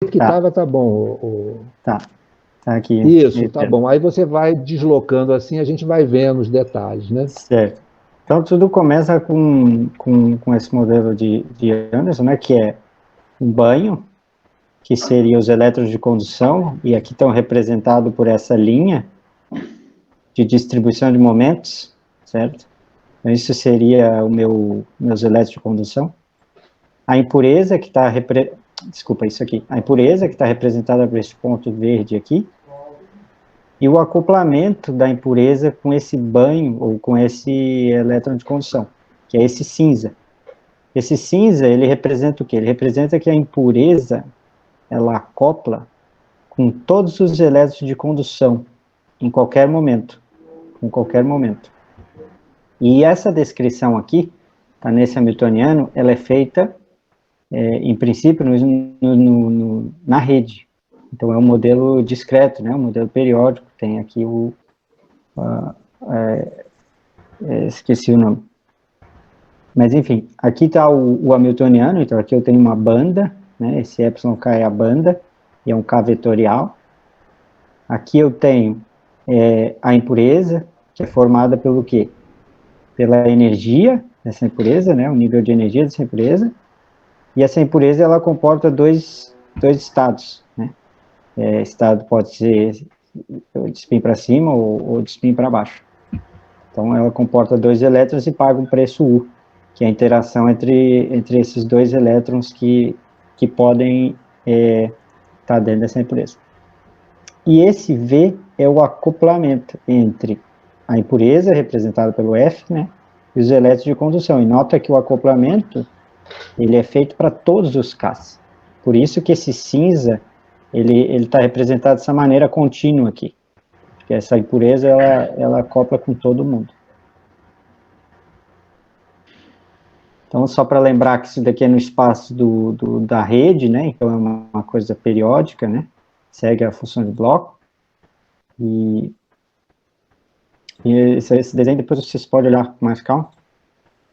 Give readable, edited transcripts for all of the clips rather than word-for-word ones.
que Tá. estava, tá bom. Tá aqui. Isso, tá bom. Aí você vai deslocando assim, a gente vai vendo os detalhes, né? Certo. Então, tudo começa com esse modelo de Anderson, né, que é um banho, que seria os elétrons de condução, e aqui estão representados por essa linha de distribuição de momentos, certo? Então, isso seria meus elétrons de condução. A impureza que está desculpa, isso aqui. A impureza que está representada por esse ponto verde aqui, e o acoplamento da impureza com esse banho, ou com esse elétron de condução, que é esse cinza. Esse cinza, ele representa o quê? Ele representa que a impureza, ela acopla com todos os elétrons de condução, em qualquer momento. Em qualquer momento. E essa descrição aqui, tá, nesse hamiltoniano, ela é feita, em princípio, na rede. Então, é um modelo discreto, né? Um modelo periódico. Tem aqui esqueci o nome. Mas, enfim, aqui está o hamiltoniano. Então, aqui eu tenho uma banda, né? Esse εk é a banda, e é um K vetorial. Aqui eu tenho a impureza, que é formada pelo quê? Pela energia dessa impureza, né? O nível de energia dessa impureza. E essa impureza, ela comporta dois estados, né? Estado pode ser de spin para cima ou de spin para baixo. Então, ela comporta dois elétrons e paga um preço U, que é a interação entre esses dois elétrons que podem estar dentro dessa impureza. E esse V é o acoplamento entre a impureza, representada pelo F, né, e os elétrons de condução. E nota que o acoplamento, ele é feito para todos os Ks. Por isso que esse cinza, ele está representado dessa maneira contínua aqui. Porque essa impureza, ela acopla com todo mundo. Então, só para lembrar que isso daqui é no espaço da rede, né? Então, é uma coisa periódica, né? Segue a função de bloco. E esse desenho depois vocês podem olhar com mais calma.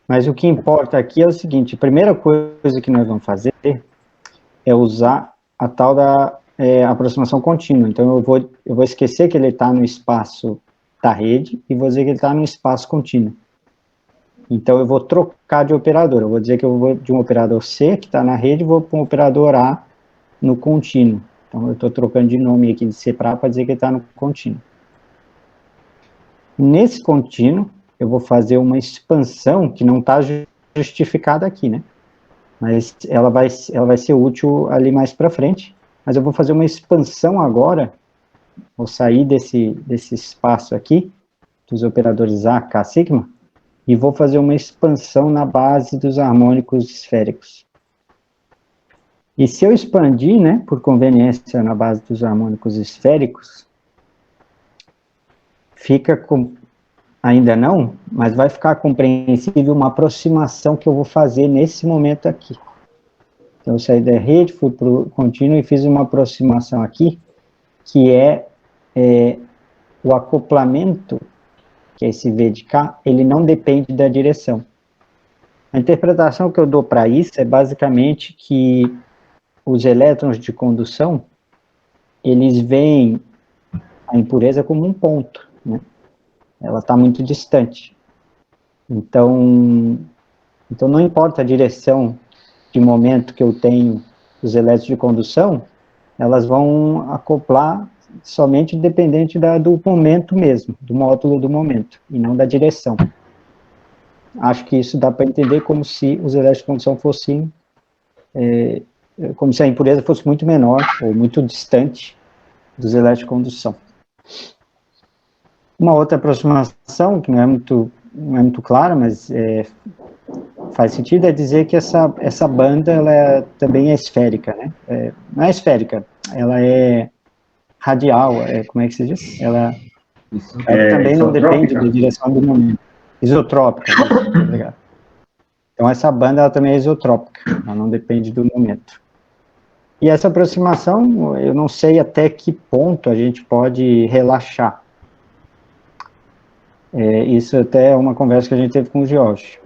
Mas o que importa aqui é o seguinte: a primeira coisa que nós vamos fazer é usar a tal da aproximação contínua. Então, eu vou esquecer que ele está no espaço da rede e vou dizer que ele está no espaço contínuo. Então, eu vou trocar de operador. Eu vou dizer que eu vou de um operador C, que está na rede, e vou para um operador A no contínuo. Então, eu estou trocando de nome aqui de C para A para dizer que ele está no contínuo. Nesse contínuo, eu vou fazer uma expansão que não está justificada aqui, né? Mas ela vai ser útil ali mais para frente. Mas eu vou fazer uma expansão agora, vou sair desse espaço aqui, dos operadores A, K, sigma, e vou fazer uma expansão na base dos harmônicos esféricos. E se eu expandir, né, por conveniência, na base dos harmônicos esféricos, fica com... Ainda não, mas vai ficar compreensível uma aproximação que eu vou fazer nesse momento aqui. Então, eu saí da rede, fui para o contínuo e fiz uma aproximação aqui, que é o acoplamento, que é esse V de cá, ele não depende da direção. A interpretação que eu dou para isso é basicamente que os elétrons de condução, eles veem a impureza como um ponto, né? Ela está muito distante. Então não importa a direção de momento que eu tenho dos elétrons de condução, elas vão acoplar somente dependente do momento mesmo, do módulo do momento, e não da direção. Acho que isso dá para entender como se os elétrons de condução fossem, como se a impureza fosse muito menor, ou muito distante dos elétrons de condução. Uma outra aproximação, que não é muito clara, mas faz sentido, é dizer que essa banda ela também é esférica, né? Não é esférica, ela é radial, como é que se diz? Ela também não depende da direção do momento. Isotrópica, obrigado. Então, essa banda ela também é isotrópica, ela não depende do momento. E essa aproximação, eu não sei até que ponto a gente pode relaxar. Isso até é uma conversa que a gente teve com o George.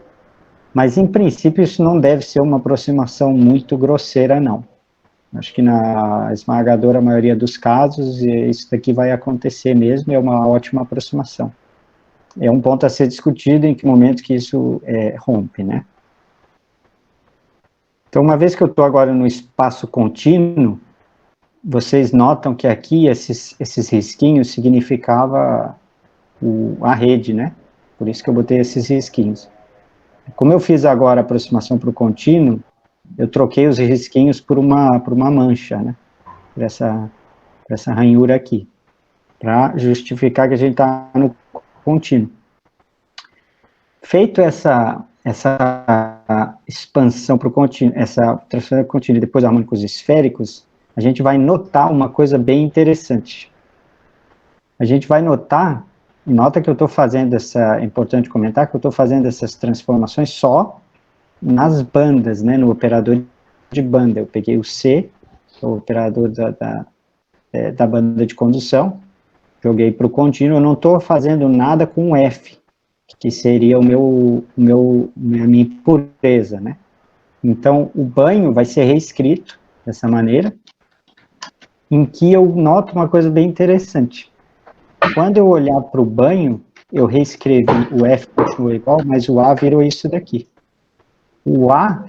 Mas, em princípio, isso não deve ser uma aproximação muito grosseira, não. Acho que na esmagadora maioria dos casos, isso daqui vai acontecer mesmo, é uma ótima aproximação. É um ponto a ser discutido em que momento que isso rompe, né? Então, uma vez que eu estou agora no espaço contínuo, vocês notam que aqui esses risquinhos significava a rede, né? Por isso que eu botei esses risquinhos. Como eu fiz agora a aproximação para o contínuo, eu troquei os risquinhos por uma mancha, né? Por essa ranhura aqui, para justificar que a gente está no contínuo. Feito essa expansão para o contínuo, essa transferência contínua e depois harmônicos esféricos, a gente vai notar uma coisa bem interessante. A gente vai notar, nota que eu estou fazendo é importante comentar que eu estou fazendo essas transformações só nas bandas, né, no operador de banda. Eu peguei o C, que é o operador da banda de condução, joguei para o contínuo, eu não estou fazendo nada com o F, que seria a minha impureza, né? Então, o banho vai ser reescrito dessa maneira, em que eu noto uma coisa bem interessante. Quando eu olhar para o banho, eu reescrevi, o F continua igual, mas o A virou isso daqui. O A,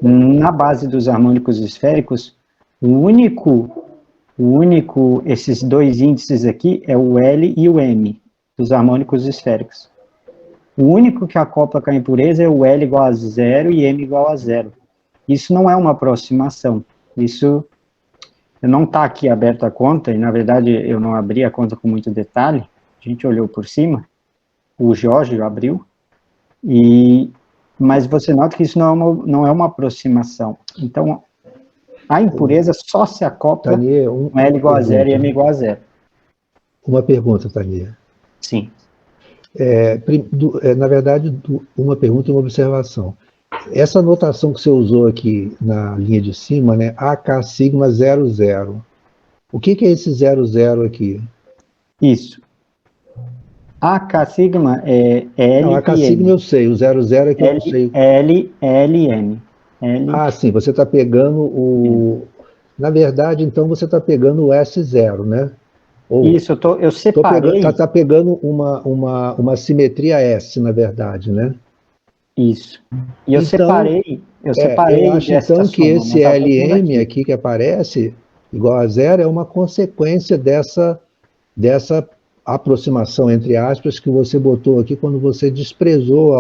na base dos harmônicos esféricos, esses dois índices aqui é o L e o M, dos harmônicos esféricos. O único que acopla com a impureza é o L igual a 0 e M igual a 0. Isso não é uma aproximação. Isso não está aqui aberta a conta, e na verdade eu não abri a conta com muito detalhe, a gente olhou por cima, o Jorge abriu, mas você nota que isso não é uma aproximação. Então, a impureza só se acopla com L igual a 0 e M igual a 0. Uma pergunta, Tania. Sim. Na verdade, uma pergunta e uma observação. Essa notação que você usou aqui na linha de cima, né, AK sigma 00, o que é esse 00 aqui? Isso. AK sigma é L não, AK e sigma M. eu sei, o 00 é que eu não sei. L e M. Ah, sim, você está pegando o... Na verdade, então, você está pegando o S0, né? Isso, eu separei... Está pegando uma simetria S, na verdade, né? Isso. E eu separei eu acho então que esse LM aqui que aparece, igual a 0, é uma consequência dessa aproximação, entre aspas, que você botou aqui quando você desprezou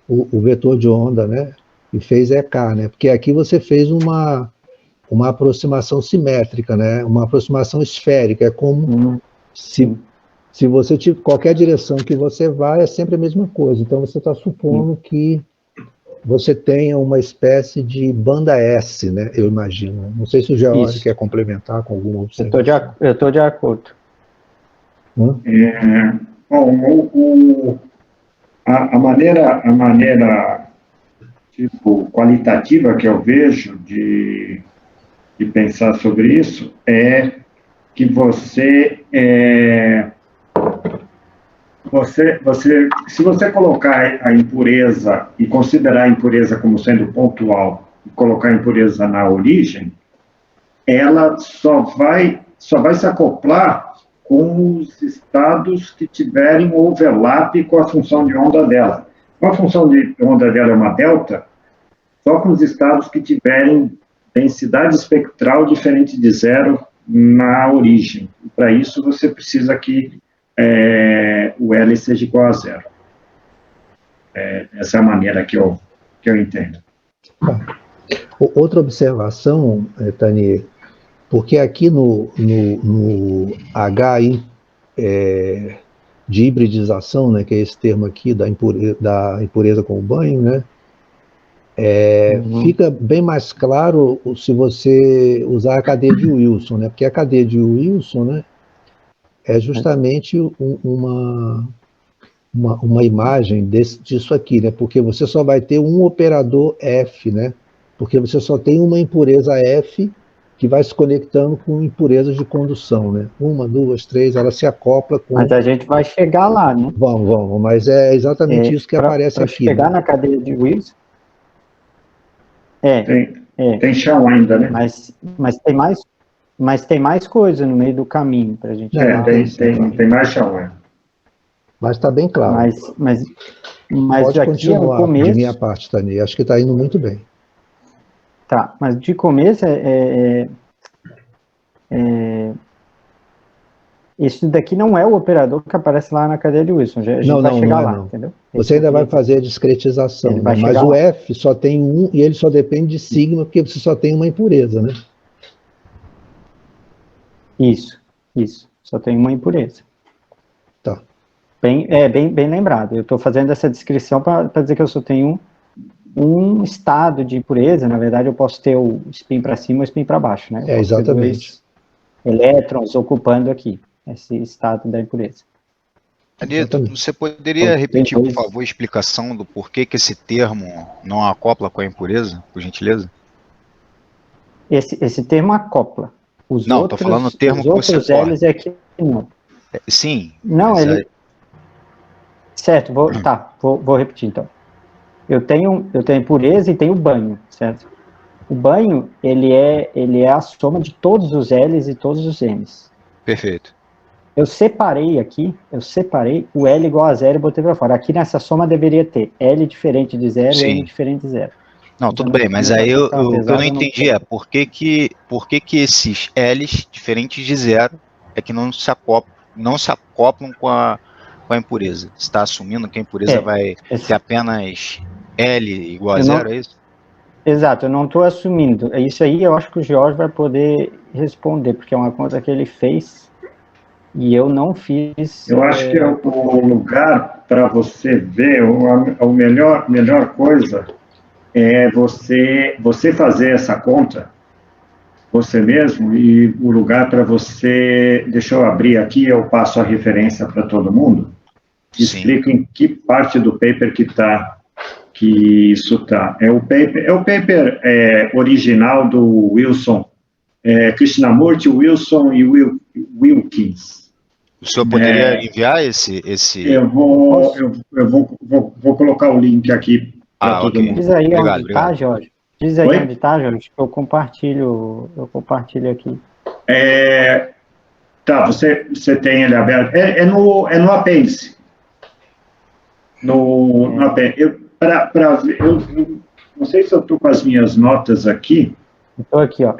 o vetor de onda, né? E fez EK, né? Porque aqui você fez uma aproximação simétrica, né? Uma aproximação esférica. É como se você tiver qualquer direção que você vai, é sempre a mesma coisa. Então você está supondo que você tenha uma espécie de banda S, né? Eu imagino. Não sei se o George quer complementar com alguma observação. Eu estou de acordo. Bom, a maneira tipo, qualitativa que eu vejo de pensar sobre isso é que se você colocar a impureza e considerar a impureza como sendo pontual e colocar a impureza na origem, ela só vai se acoplar com os estados que tiverem overlap com a função de onda dela. Como a função de onda dela é uma delta, só com os estados que tiverem densidade espectral diferente de 0 na origem. Para isso, você precisa que o L seja igual a 0. Essa é a maneira que eu entendo. Outra observação, Tani, porque aqui no H de hibridização, né, que é esse termo aqui da impureza com o banho, né, fica bem mais claro se você usar a cadeia de Wilson, né, porque a cadeia de Wilson, né, é justamente uma imagem disso aqui, né, porque você só vai ter um operador F, né, porque você só tem uma impureza F que vai se conectando com impurezas de condução, né? 1, 2, 3, ela se acopla com... Mas a gente vai chegar lá, né? Vamos, mas é exatamente isso que aparece aqui. Chegar na cadeia de Wilson... Tem chão ainda, né? Mas tem mais coisa no meio do caminho para a gente tem mais chão, Mas está bem claro. Mas Pode aqui continuar é o começo. de minha parte, Tani. Acho que está indo muito bem. Tá, mas de começo isso daqui não é o operador que aparece lá na cadeia de Wilson. A gente vai chegar lá, não. entendeu? Você ainda vai fazer a discretização, né? Mas o F só tem um e ele só depende de sigma, porque você só tem uma impureza, né? Isso. Só tem uma impureza. Tá. Bem lembrado. Eu estou fazendo essa descrição para dizer que eu só tenho um estado de impureza. Na verdade, eu posso ter o spin para cima ou o spin para baixo, né? Eu posso ter dois elétrons ocupando aqui esse estado da impureza. Anito, você poderia repetir, por favor, a explicação do porquê que esse termo não acopla com a impureza, por gentileza? Esse termo acopla. Não, estou falando o termo que você corta. L's é que não. Sim. Não, ele... Certo, vou repetir então. Eu tenho impureza e tenho banho, certo? O banho, ele é a soma de todos os L's e todos os M's. Perfeito. Eu separei o L igual a 0 e botei para fora. Aqui nessa soma deveria ter L diferente de 0 e M diferente de 0. Não, tudo bem, mas aí o que eu não entendi é por que esses L's diferentes de 0 é que não se acoplam com a impureza. Você está assumindo que a impureza vai ter apenas L igual a 0, é isso? Exato, eu não estou assumindo. Isso aí eu acho que o Jorge vai poder responder, porque é uma conta que ele fez e eu não fiz. Eu acho que o lugar para você ver, a melhor coisa é você fazer essa conta, você mesmo, e o lugar para você... Deixa eu abrir aqui, eu passo a referência para todo mundo. Explico em que parte do paper que isso está. É o paper original do Wilson, Krishnamurti, Wilson e Wilkins. O senhor poderia enviar esse... Eu vou colocar o link aqui para todo mundo. Diz aí onde está, Jorge. Diz aí onde está, Jorge, que eu compartilho aqui. Tá, você tem ele aberto. É no apêndice. No apêndice. Eu não sei se eu estou com as minhas notas aqui. Estou aqui, ó.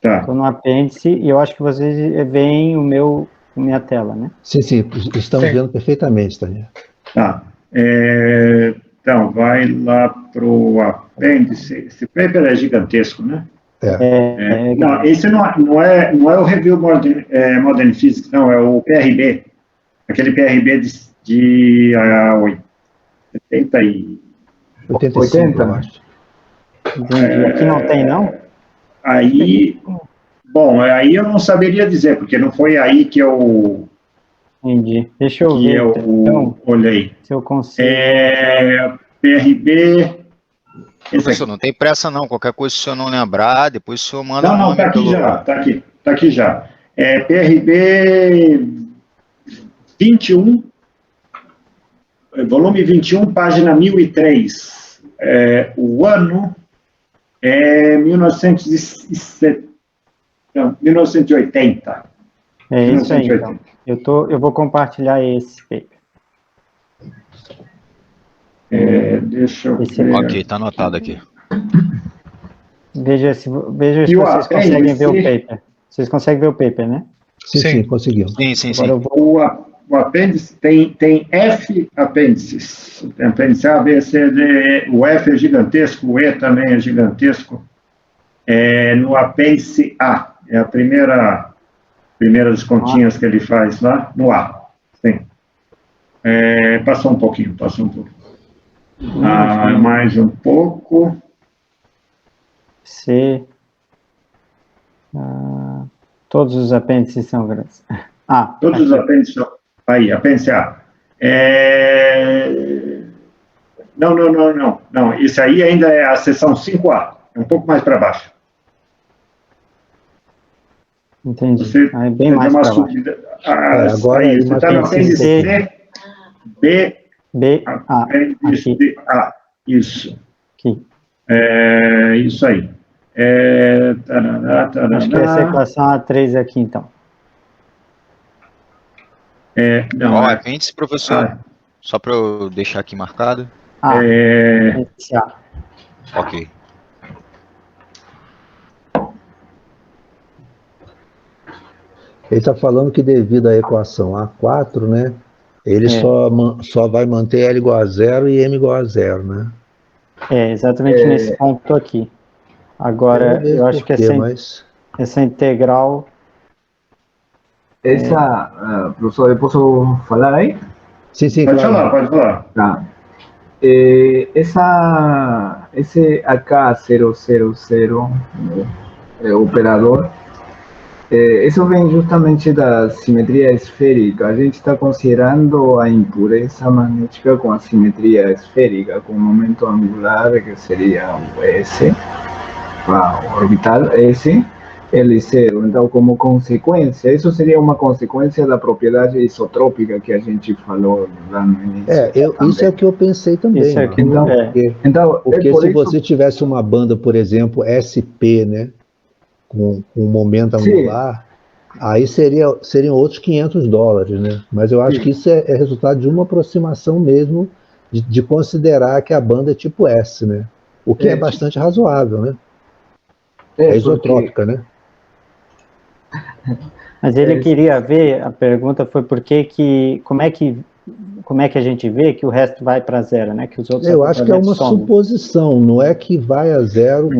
Tá. Estou no apêndice e eu acho que vocês veem minha tela, né? Sim, estamos vendo perfeitamente, Tânia. Tá. Então, vai lá para o apêndice. Esse paper é gigantesco, né? Não, esse não é o Review Modern Physics, não, é o PRB. Aquele PRB de 85, eu acho. Aqui não tem, não? Aí eu não saberia dizer, porque não foi aí que eu... Entendi. Deixa eu ver. Eu olhei. Se eu consigo. PRB... Professor, não tem pressa não, qualquer coisa se o senhor não lembrar, depois o senhor manda o nome tá aqui já, tá aqui já. PRB 21, volume 21, página 1003. O ano é 1980. É isso aí, então. Eu vou compartilhar esse paper. Deixa eu ver. Ok, está anotado aqui. Veja se vocês conseguem ver o paper. Vocês conseguem ver o paper, né? Sim, conseguimos. Sim. O apêndice tem F apêndices. Tem apêndice A, B, C, D, E. O F é gigantesco, o E também é gigantesco. No apêndice A, é a primeira das continhas que ele faz lá, no A. Sim. Passou um pouquinho. Mais um pouco. C. Todos os apêndices são grandes. Todos os apêndices são... Aí, apêndice A. Não. Isso aí ainda é a seção 5A. É um pouco mais para baixo. Entendi. É bem mais para baixo. Agora aí, você está no apêndice C, B, apêndice A. Isso. Aqui. Isso aí. Acho que essa equação A3 aqui, então. Não, apêndice, professor, só para eu deixar aqui marcado. Esse A. Ok. Ele está falando que devido à equação A4, né, ele só vai manter L igual a 0 e M igual a 0, né? Exatamente nesse ponto aqui. Agora, eu acho que essa integral... professor, eu posso falar aí? Sim, pode claro. Pode falar. Tá. Esse AK000 operador, isso vem justamente da simetria esférica. A gente está considerando a impureza magnética com a simetria esférica, com o momento angular, que seria o S, o orbital S, L0. Então, como consequência, isso seria uma consequência da propriedade isotrópica que a gente falou lá no início. Isso é o que eu pensei também. Isso aqui, porque se você tivesse uma banda, por exemplo, SP, né, com um momento angular, aí seriam outros $500, né? Mas eu acho que isso é resultado de uma aproximação mesmo de considerar que a banda é tipo S, né? O que é bastante razoável, né? É isotrópica, né? Mas ele queria ver, a pergunta foi como é que a gente vê que o resto vai para zero, né? Que os outros eu acho que é uma suposição, não é que vai a zero.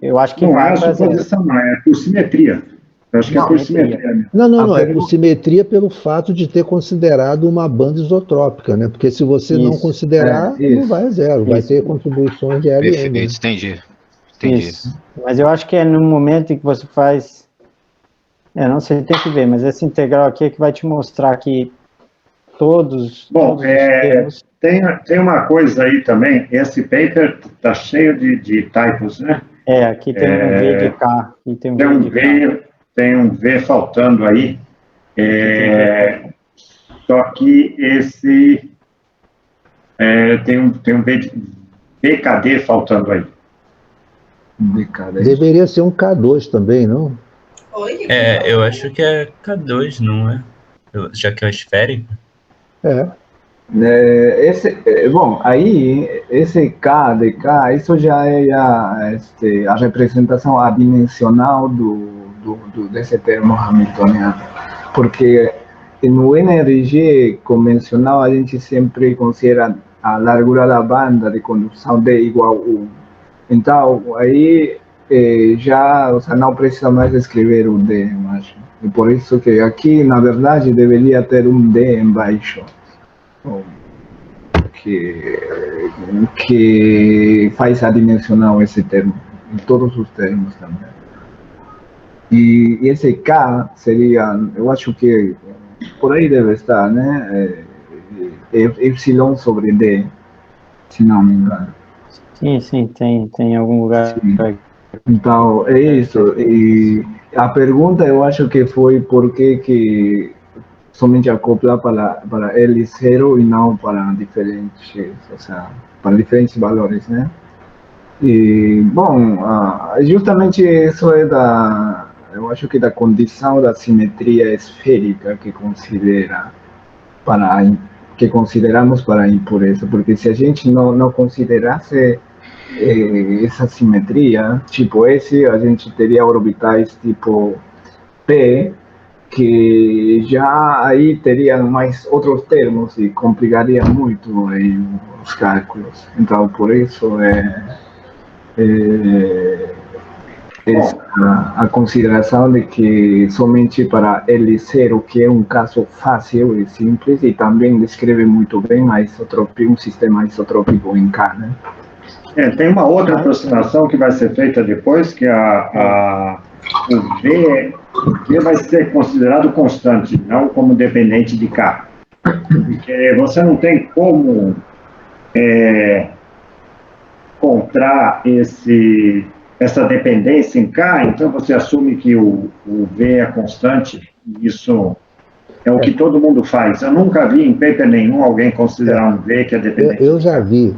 Eu acho que não vai é a suposição, não, é por simetria. Eu acho que é por simetria. Não, é por simetria pelo fato de ter considerado uma banda isotrópica, né? Porque se você não considerar, não vai a zero, vai ter contribuições de L e M. Perfeito, entendi. Isso. Mas eu acho que é no momento em que você faz... não sei, tem que ver, mas essa integral aqui é que vai te mostrar que todos os termos... Tem uma coisa aí também, esse paper está cheio de typos, né? Aqui tem um V de K, aqui tem um V de K. Tem um V faltando aí, só que esse tem um V de BKD faltando aí. Deveria ser um K2 também, não? Eu acho que é K2, não é? Já que é esférico. Bom, aí, esse K de K, isso já é a representação adimensional desse termo hamiltoniano. Porque no NRG convencional, a gente sempre considera a largura da banda de condução D igual a 1. Então, aí não precisa mais escrever o D, eu acho. E por isso que aqui, na verdade, deveria ter um D embaixo. Que faz adimensional esse termo, em todos os termos também. E esse K seria, eu acho que por aí deve estar, né? Y sobre D, se não me engano. Sim, tem em algum lugar. Então, é isso. E a pergunta eu acho que foi por que somente acopla para L0 e não para diferentes valores, né? E, bom, justamente isso eu acho que da condição da simetria esférica que consideramos para a impureza, porque se a gente não considerasse essa simetria, tipo S, a gente teria orbitais tipo P, que já aí teria mais outros termos e complicaria muito aí os cálculos. Então, por isso a consideração de que somente para L0, que é um caso fácil e simples, e também descreve muito bem um sistema isotrópico em K, né? Tem uma outra aproximação que vai ser feita depois, que o V vai ser considerado constante, não como dependente de K. Porque você não tem como encontrar essa dependência em K, então você assume que o V é constante, e isso é o que todo mundo faz. Eu nunca vi em paper nenhum alguém considerar um V que é dependente. Eu já vi.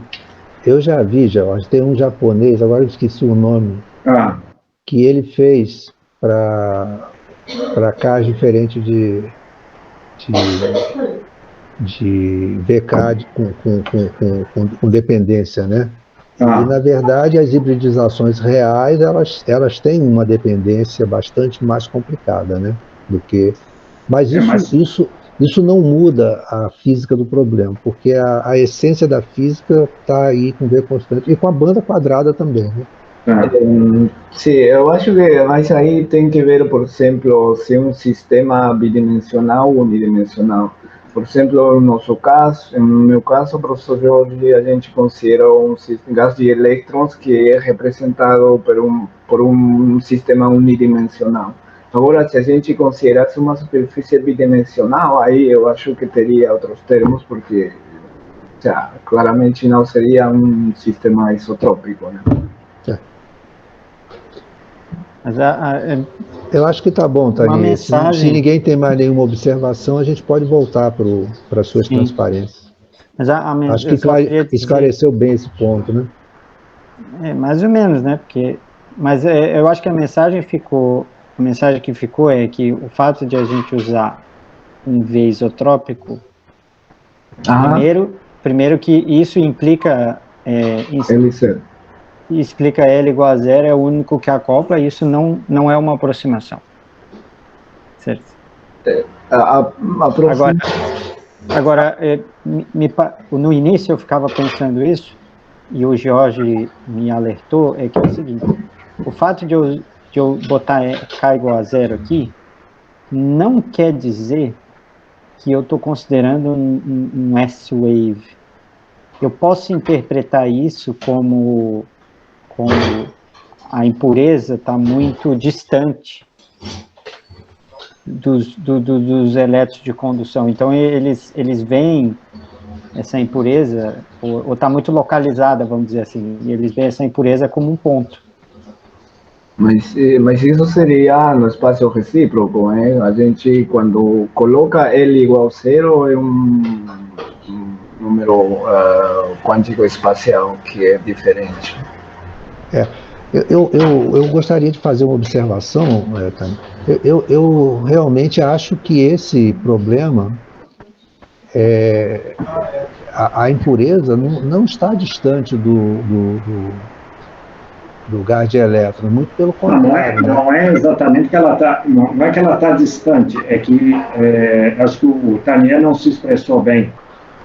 Eu já vi, Jorge, tem um japonês, agora eu esqueci o nome, Ah, que ele fez para cars diferentes de VK com dependência, né? E, na verdade, as hibridizações reais, elas têm uma dependência bastante mais complicada, né? Do que... Mas isso não muda a física do problema, porque a essência da física está aí com V constante, e com a banda quadrada também, né? Sim, eu acho que mas aí tem que ver, por exemplo, se é um sistema bidimensional ou unidimensional. Por exemplo, no meu caso, professor Jorge, a gente considera um gás de elétrons que é representado por um sistema unidimensional. Agora, se a gente considerasse uma superfície bidimensional, aí eu acho que teria outros termos, porque claramente não seria um sistema isotrópico, né? Mas Eu acho que tá bom, Tani. mensagem... Se ninguém tem mais nenhuma observação, a gente pode voltar para as suas transparências. Mas acho que esclareceu bem esse ponto, né? Mais ou menos, né? Mas eu acho que a mensagem que ficou é que o fato de a gente usar um V isotrópico, primeiro que isso implica explica L igual a zero, é o único que acopla, e isso não é uma aproximação. Certo? Agora no início eu ficava pensando isso, e o Jorge me alertou, é que é o seguinte: o fato de eu botar K igual a zero aqui, não quer dizer que eu estou considerando um S-wave. Eu posso interpretar isso como a impureza está muito distante dos elétrons de condução. Então, eles veem essa impureza, ou está muito localizada, vamos dizer assim, e eles veem essa impureza como um ponto. Mas isso seria no espaço recíproco, né? A gente, quando coloca L igual a zero, é um número quântico espacial que é diferente. Eu gostaria de fazer uma observação, Tânia. Eu realmente acho que esse problema, a impureza não está distante do gás de elétron, muito pelo contrário. Não é exatamente que ela está, não é que ela está distante, é que acho que o Tanier não se expressou bem,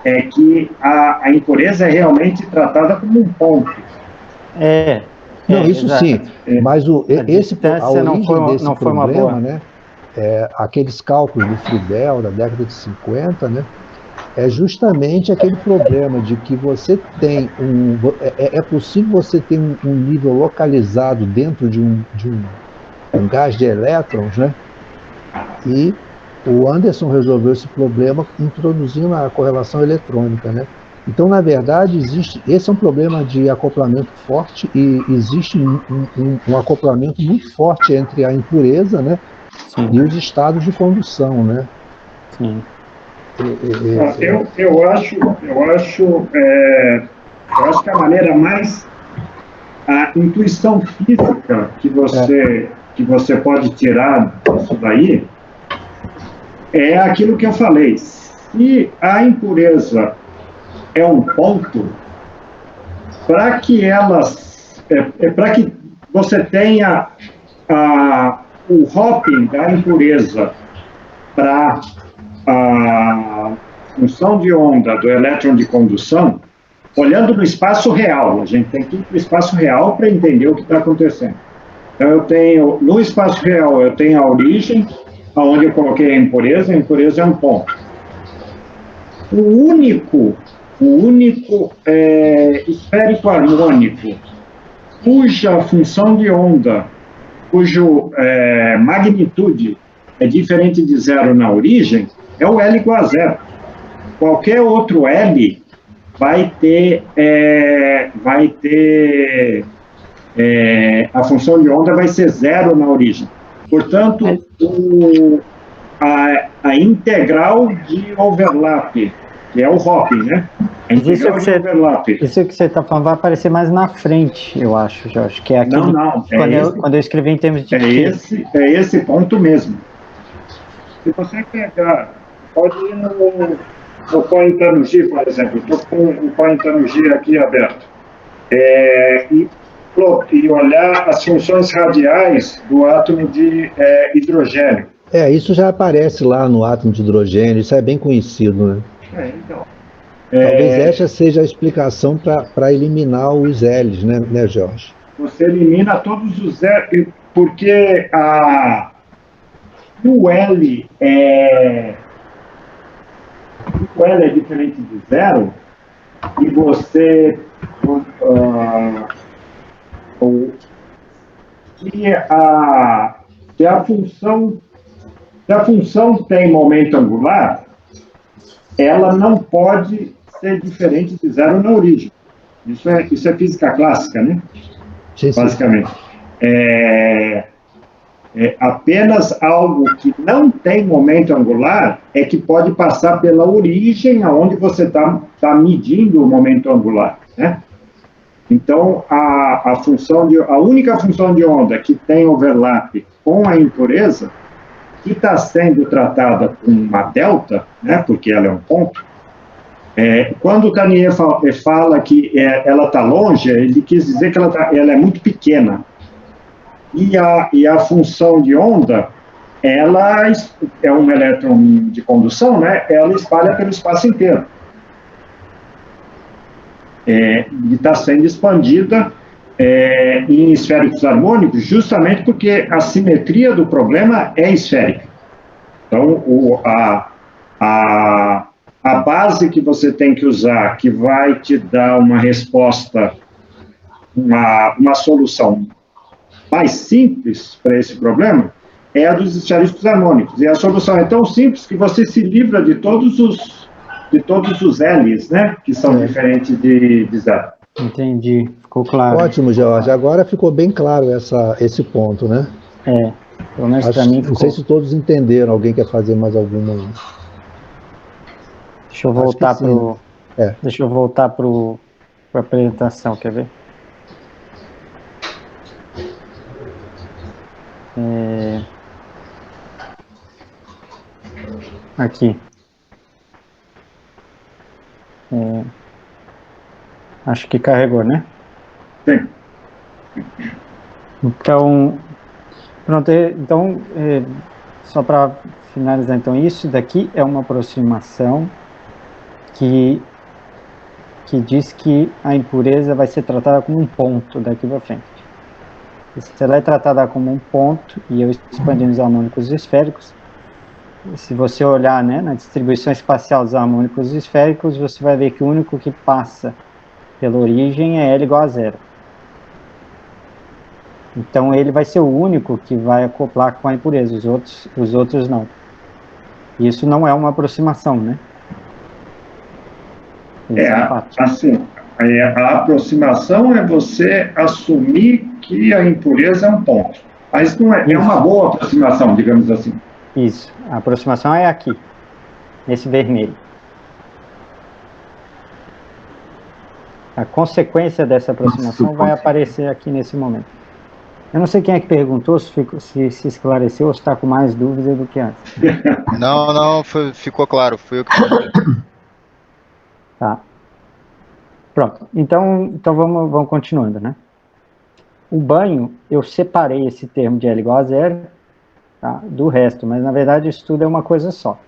é que a impureza é realmente tratada como um ponto. Não, isso exato. Sim, mas a origem desse problema, né, aqueles cálculos do Friedel da década de 50, né, é justamente aquele problema de que você tem é possível você ter um nível localizado dentro de um gás de elétrons, né, e o Anderson resolveu esse problema introduzindo a correlação eletrônica, né. Então, na verdade, esse é um problema de acoplamento forte, e existe um acoplamento muito forte entre a impureza, né, e os estados de condução, né? Sim. Eu acho que a maneira mais... A intuição física que você pode tirar disso daí é aquilo que eu falei. Se a impureza é um ponto, para que para que você tenha o hopping da impureza para a função de onda do elétron de condução, olhando no espaço real, a gente tem que ir para o espaço real para entender o que está acontecendo. Então, no espaço real, eu tenho a origem, onde eu coloquei a impureza é um ponto. O único esférico harmônico cuja função de onda, cujo magnitude é diferente de zero na origem, é o L igual a zero. Qualquer outro L vai ter a função de onda vai ser zero na origem. Portanto, a integral de overlap que é o hopping, né? A integral de overlap. Isso que você está falando vai aparecer mais na frente, eu acho, Jorge, que é aquele... Não, quando eu escrevi em termos de é esse ponto mesmo. Se você pegar, pode ir no Cointanuji, por exemplo, estou com o Cointanuji aqui aberto, e olhar as funções radiais do átomo de hidrogênio. Isso já aparece lá no átomo de hidrogênio, isso é bem conhecido, né? Então. Talvez essa seja a explicação para eliminar os L's, né, Jorge? Você elimina todos os L's, porque o L é diferente de zero, e você se a função tem momento angular, ela não pode ser diferente de zero na origem. Isso é física clássica, né? Sim. Basicamente. Apenas algo que não tem momento angular é que pode passar pela origem aonde você está medindo o momento angular, né? Então, a única função de onda que tem overlap com a impureza, que está sendo tratada com uma delta, né, porque ela é um ponto, quando o Tanier fala que ela está longe, ele quis dizer que ela é muito pequena. E a função de onda, ela é um elétron de condução, né? Ela espalha pelo espaço inteiro. E está sendo expandida em esféricos harmônicos, justamente porque a simetria do problema é esférica. Então, a base que você tem que usar, que vai te dar uma resposta, uma solução mais simples para esse problema, é a dos esféricos harmônicos. E a solução é tão simples que você se livra de todos os L's, né, que são diferentes de zero. Entendi, ficou claro. Ótimo, Jorge. Agora ficou bem claro esse ponto, né? Pelo menos para mim ficou. Não sei se todos entenderam. Alguém quer fazer mais alguma? Deixa eu voltar Deixa eu voltar para a apresentação, quer ver? Aqui. Acho que carregou, né? Sim. Então, pronto. Então, só para finalizar, então, isso daqui é uma aproximação que diz que a impureza vai ser tratada como um ponto daqui para frente. Se ela é tratada como um ponto, e eu expandindo os harmônicos esféricos, se você olhar, né, na distribuição espacial dos harmônicos esféricos, você vai ver que o único que passa pela origem é L igual a zero. Então, ele vai ser o único que vai acoplar com a impureza, os outros não. Isso não é uma aproximação, né? Assim, a aproximação é você assumir que a impureza é um ponto. Mas não é uma boa aproximação, digamos assim. Isso, a aproximação é aqui, nesse vermelho. A consequência dessa aproximação vai aparecer aqui nesse momento. Eu não sei quem é que perguntou, se esclareceu ou se está com mais dúvida do que antes. Não, ficou claro, foi eu que perguntei. Tá. Pronto, então vamos continuando, né? O banho, eu separei esse termo de L igual a zero, tá, do resto, mas na verdade isso tudo é uma coisa só.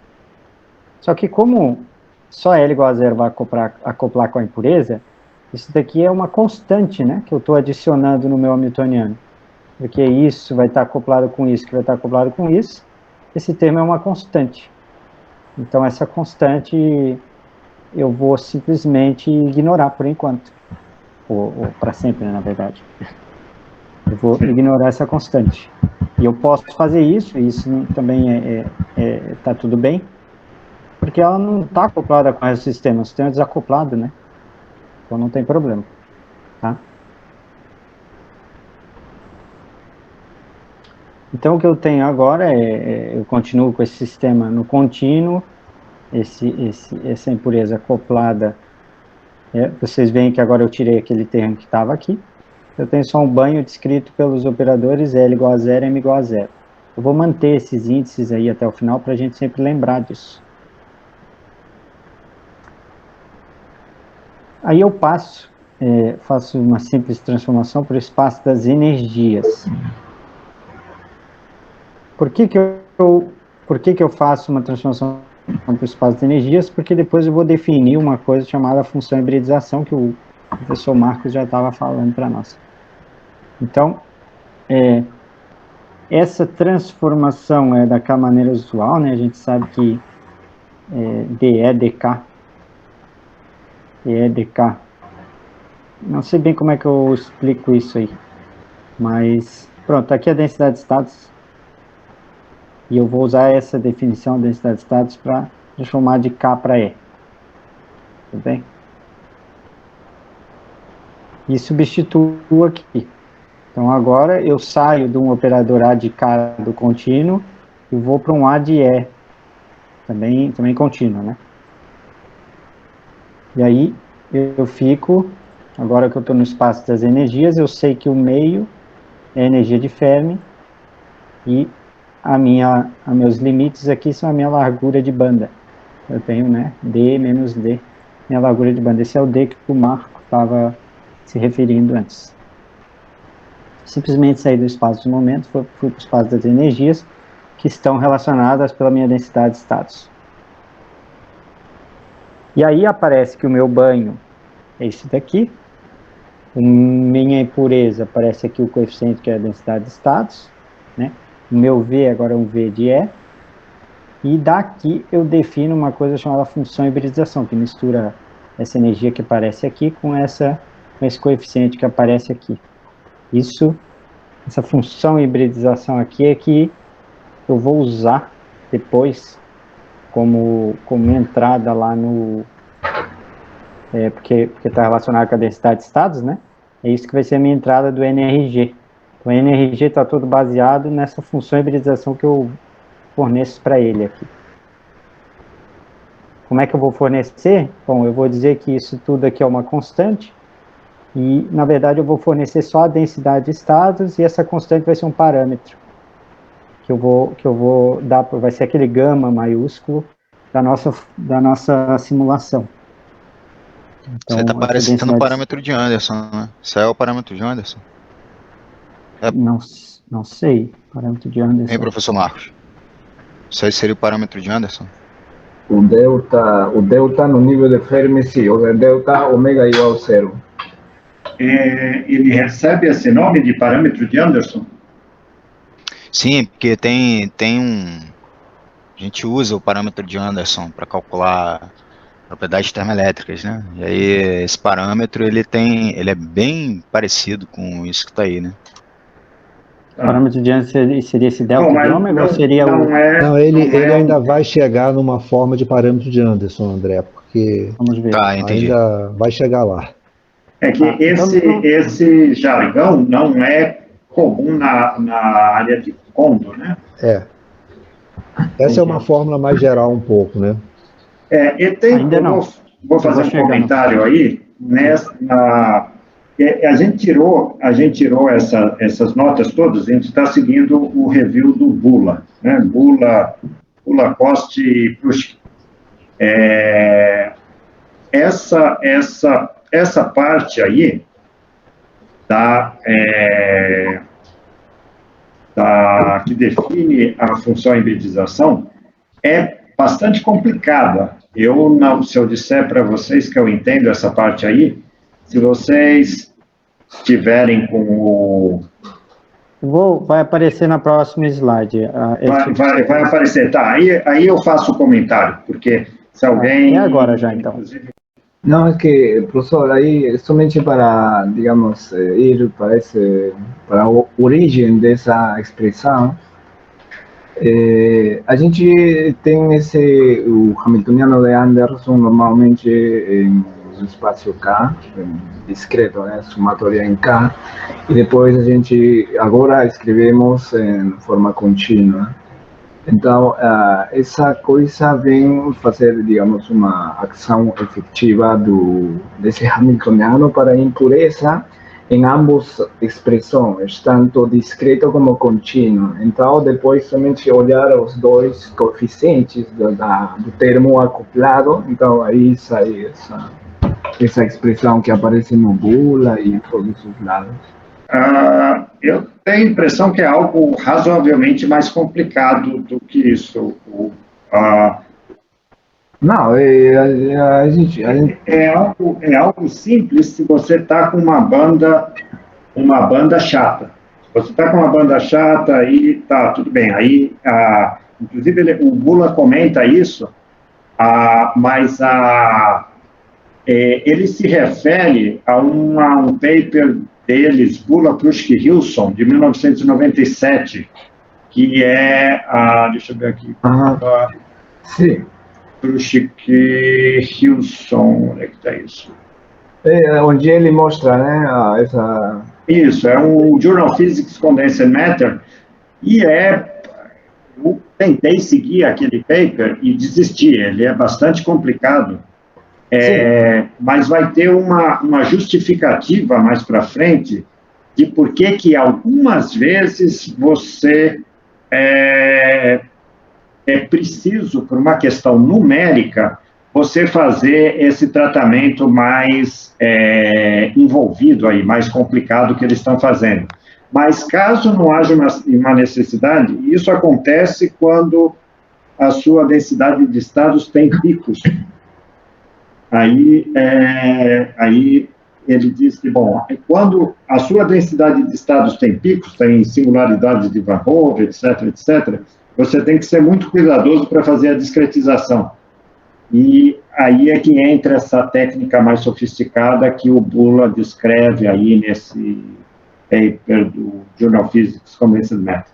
Só que como só L igual a zero vai acoplar com a impureza, isso daqui é uma constante, né, que eu estou adicionando no meu hamiltoniano. Porque isso vai estar acoplado com isso, que vai estar acoplado com isso, esse termo é uma constante. Então essa constante eu vou simplesmente ignorar por enquanto, ou para sempre, né, na verdade. Eu vou ignorar essa constante. E eu posso fazer isso, e isso também tá tudo bem, porque ela não está acoplada com o sistema é desacoplado, né? Então não tem problema, tá? Então o que eu tenho agora eu continuo com esse sistema no contínuo, essa impureza acoplada, vocês veem que agora eu tirei aquele termo que estava aqui, eu tenho só um banho descrito pelos operadores L igual a 0, M igual a 0. Eu vou manter esses índices aí até o final para a gente sempre lembrar disso. Aí eu faço uma simples transformação para o espaço das energias. Por que eu faço uma transformação para o espaço de energias? Porque depois eu vou definir uma coisa chamada função hibridização, que o professor Marcos já estava falando para nós. Então, essa transformação é da maneira usual, né? A gente sabe que dE, dK, dE, dK. Não sei bem como é que eu explico isso aí, mas pronto, aqui é a densidade de estados. E eu vou usar essa definição de densidade de estados para transformar de K para E. Tudo bem? E substituo aqui. Então, agora eu saio de um operador A de K do contínuo e vou para um A de E, também contínuo, né? E aí, eu fico, agora que eu estou no espaço das energias, eu sei que o meio é a energia de Fermi e meus limites aqui são a minha largura de banda. Eu tenho, né, D menos D, minha largura de banda. Esse é o D que o Marco estava se referindo antes. Simplesmente saí do espaço de momento, fui para o espaço das energias, que estão relacionadas pela minha densidade de estados. E aí aparece que o meu banho é esse daqui, minha impureza aparece aqui o coeficiente que é a densidade de estados, né? O meu V agora é um V de E, e daqui eu defino uma coisa chamada função hibridização, que mistura essa energia que aparece aqui com esse coeficiente que aparece aqui. Essa função hibridização aqui é que eu vou usar depois como entrada lá no... porque está relacionado com a densidade de estados, né? É isso que vai ser a minha entrada do NRG. Então, o NRG está todo baseado nessa função hibridização que eu forneço para ele aqui. Como é que eu vou fornecer? Bom, eu vou dizer que isso tudo aqui é uma constante, e, na verdade, eu vou fornecer só a densidade de estados, e essa constante vai ser um parâmetro, que eu vou dar, vai ser aquele gama maiúsculo da nossa simulação. Então, isso aí tá parecendo o parâmetro de Anderson, né? Isso aí é o parâmetro de Anderson? Não sei, parâmetro de Anderson. Hein, professor Marcos? Isso aí seria o parâmetro de Anderson? O delta no nível de Fermi, sim, o delta ômega igual a 0. Ele recebe esse nome de parâmetro de Anderson? Sim, porque tem a gente usa o parâmetro de Anderson para calcular propriedades termoelétricas, né? E aí esse parâmetro ele é bem parecido com isso que está aí, né? O parâmetro de Anderson seria esse delta de ômega ou seria Não, ele ainda vai chegar numa forma de parâmetro de Anderson, André, porque Vamos ver. Ainda vai chegar lá. É que esse jargão não é comum na área de Kondo, né? Essa é uma fórmula mais geral um pouco, né? Vou fazer um comentário aí. A gente tirou essas notas todas, a gente está seguindo o review do Bula, né? Bula, Coste e Prushkin. Essa parte aí que define a função hibridização é bastante complicada. Se eu disser para vocês que eu entendo essa parte aí, se vocês tiverem com o... Vai aparecer na próxima slide. Vai aparecer, tá. Aí eu faço o comentário, porque se alguém... É agora já, então. Não, é que, professor, aí somente para, digamos, ir para a origem dessa expressão, a gente tem o hamiltoniano de Anderson normalmente no espaço K, discreto, né, somatória em K, e depois agora escrevemos em forma contínua. Então, essa coisa vem fazer, digamos, uma ação efetiva desse Hamiltoniano para a impureza em ambas expressões, tanto discreto como contínuo. Então, depois somente olhar os dois coeficientes do termo acoplado, então aí sai essa expressão que aparece no bula e em todos os lados. Eu tenho a impressão que é algo razoavelmente mais complicado do que isso. Não, a gente... É algo simples se você está com uma banda chata. Se você está com uma banda chata, aí tá tudo bem. Aí, inclusive, o Bula comenta isso, mas ele se refere a um paper deles, Bula, Prushk e Hilson, de 1997, que é, deixa eu ver aqui, sim. Prushk e Hilson, onde é que está isso? Onde ele mostra, né, essa... Isso, é um Journal Physics Condensed Matter, e eu tentei seguir aquele paper e desisti, ele é bastante complicado. Mas vai ter uma justificativa mais para frente de por que algumas vezes você é preciso, por uma questão numérica, você fazer esse tratamento mais envolvido aí, mais complicado que eles estão fazendo. Mas caso não haja uma necessidade, isso acontece quando a sua densidade de estados tem picos. Aí ele diz que, bom, quando a sua densidade de estados tem picos, tem singularidades de Van Hove, etc., você tem que ser muito cuidadoso para fazer a discretização. E aí é que entra essa técnica mais sofisticada que o Bula descreve aí nesse paper do Journal Physics Condensed Matter.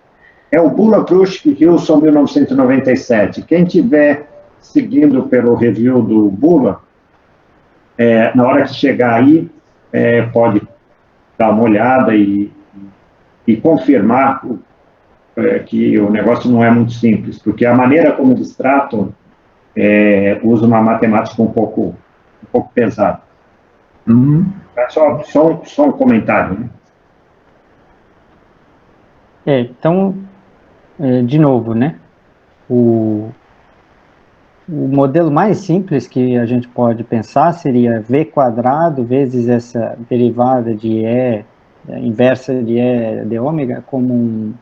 É o Bula, Prushk e Hilson, 1997. Quem estiver seguindo pelo review do Bula, na hora que chegar aí, pode dar uma olhada e confirmar que o negócio não é muito simples, porque a maneira como eles tratam usa uma matemática um pouco pesada. É só um comentário, né? Então, de novo, né? O modelo mais simples que a gente pode pensar seria V quadrado vezes essa derivada de E, inversa de E de ômega, como